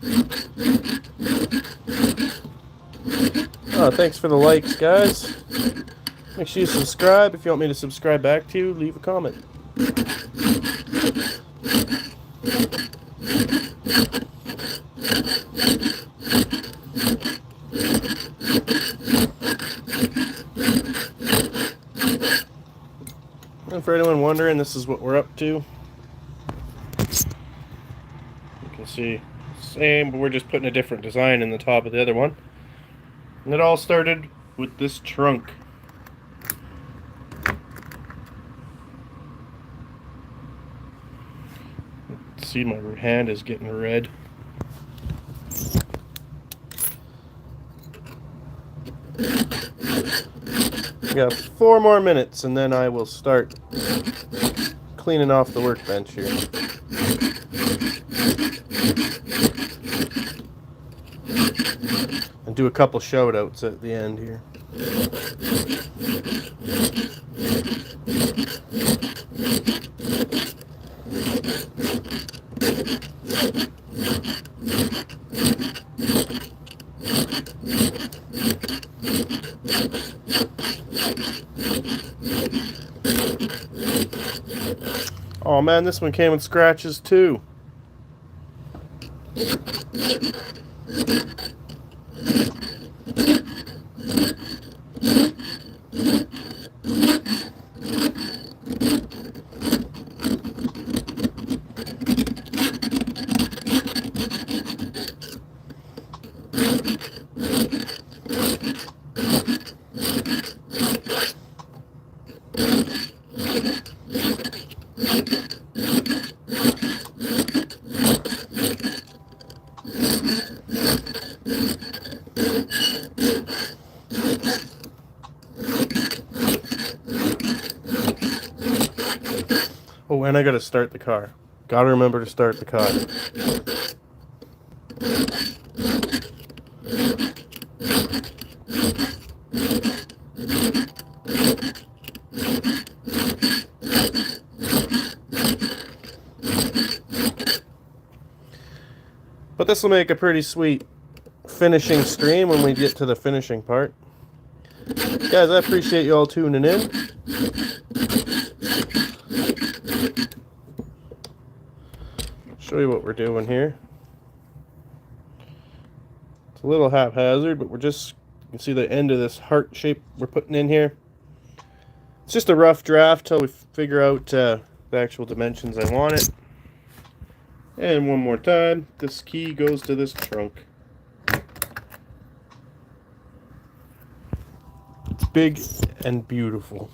Thanks for the likes, guys. Make sure you subscribe. If you want me to subscribe back to you, leave a comment. And for anyone wondering, this is what we're up to. You can see, same, but we're just putting a different design in the top of the other one. And it all started with this trunk. See, my hand is getting red. We got 4 more minutes and then I will start cleaning off the workbench here. And do a couple shout outs at the end here. Oh man, this one came with scratches too. Oh, and I gotta start the car. Gotta remember to start the car. But this will make a pretty sweet finishing stream when we get to the finishing part. Guys, I appreciate you all tuning in. Show you what we're doing here. It's a little haphazard, but you can see the end of this heart shape we're putting in here. It's just a rough draft till we figure out the actual dimensions I want it. And one more time, this key goes to this trunk. It's big and beautiful.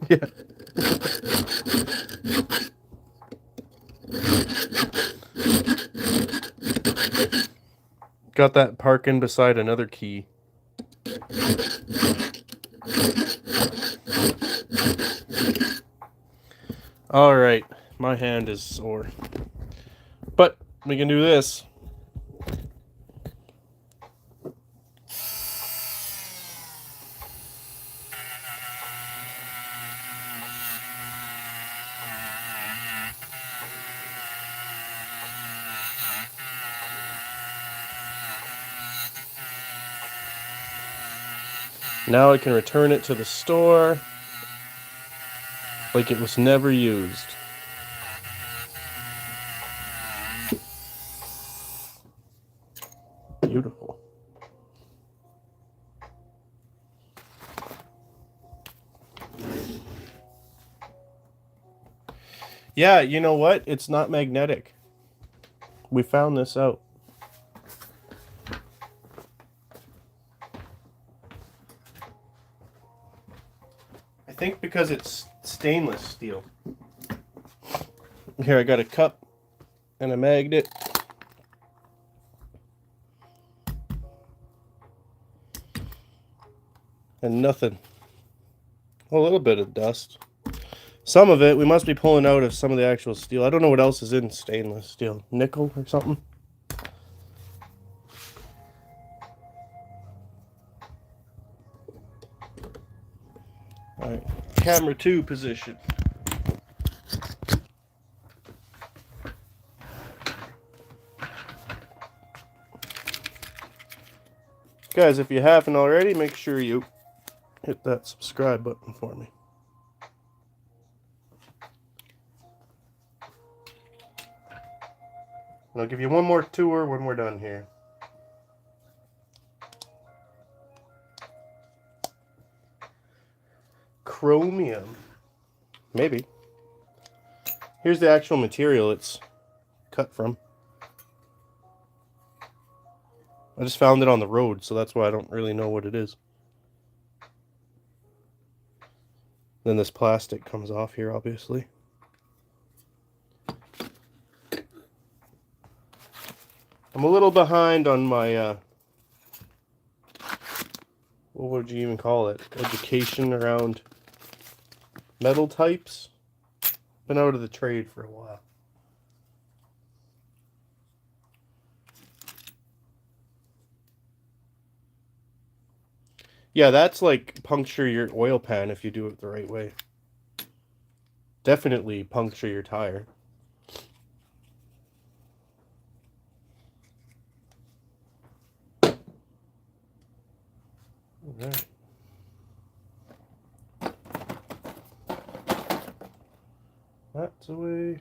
Yeah. Got that parking beside another key. All right, my hand is sore, but we can do this. Now I can return it to the store like it was never used. Beautiful. Yeah, you know what? It's not magnetic. We found this out. I think because it's stainless steel. Here, I got a cup and a magnet. And nothing. A little bit of dust. Some of it, we must be pulling out of some of the actual steel. I don't know what else is in stainless steel. Nickel or something? Alright, camera 2 position. Guys, if you haven't already, make sure you hit that subscribe button for me. And I'll give you one more tour when we're done here. Chromium. Maybe. Here's the actual material it's cut from. I just found it on the road, so that's why I don't really know what it is. Then this plastic comes off here, obviously. I'm a little behind on my, what would you even call it? Education around metal types. Been out of the trade for a while. Yeah, that's like puncture your oil pan if you do it the right way. Definitely puncture your tire. Alright. That's away.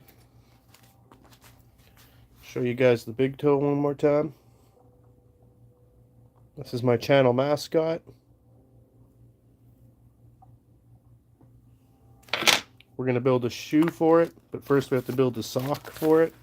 Show you guys the big toe one more time. This is my channel mascot. We're going to build a shoe for it, but first we have to build a sock for it.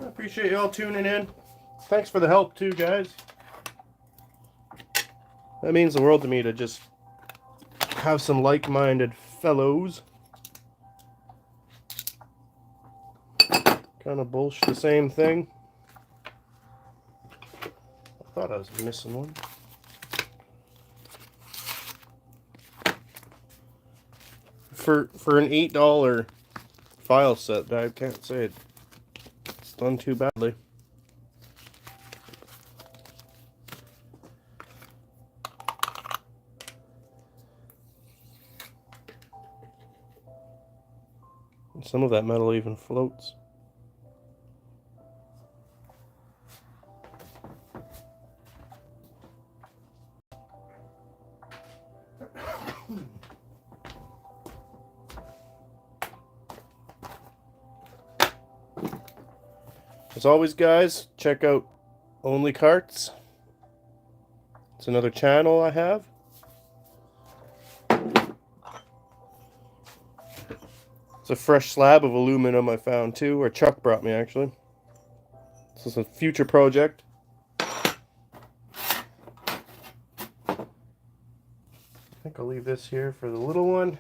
I appreciate y'all tuning in. Thanks for the help too, guys. That means the world to me to just have some like-minded fellows. Kind of bullshit the same thing. I thought I was missing one. For an $8 file set, I can't say it's done too badly. And some of that metal even floats. As always, guys, check out Only Carts. It's another channel I have. It's a fresh slab of aluminum I found too, or Chuck brought me actually. This is a future project. I think I'll leave this here for the little one.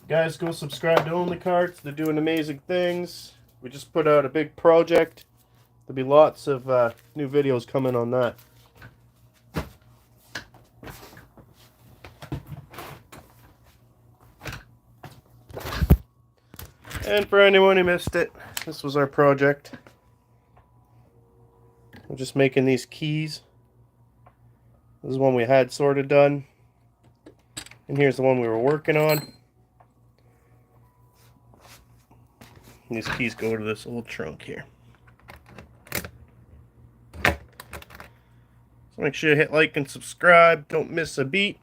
Guys, go subscribe to Only Carts. They're doing amazing things. We just put out a big project There'll be lots of new videos coming on that. And for anyone who missed it, this was our project. We're just making these keys. This is one we had sort of done. And here's the one we were working on. And these keys go to this little trunk here. So make sure you hit like and subscribe. Don't miss a beat.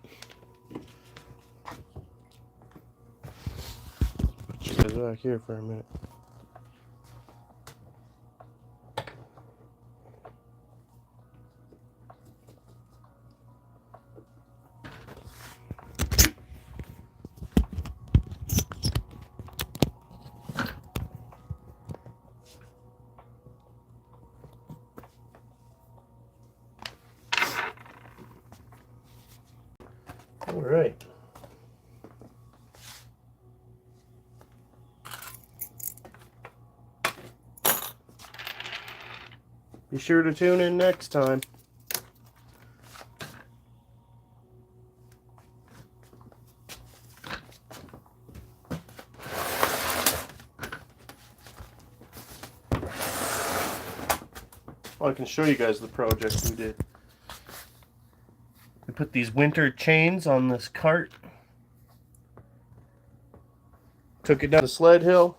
Put you guys back here for a minute. All right. Be sure to tune in next time. Well, I can show you guys the project we did. We put these winter chains on this cart. Took it down the sled hill.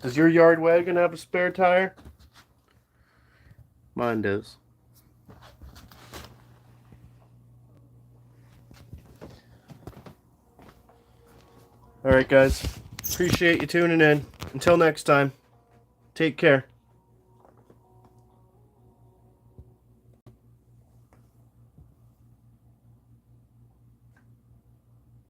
Does your yard wagon have a spare tire? Mine does. Alright guys, appreciate you tuning in. Until next time, take care.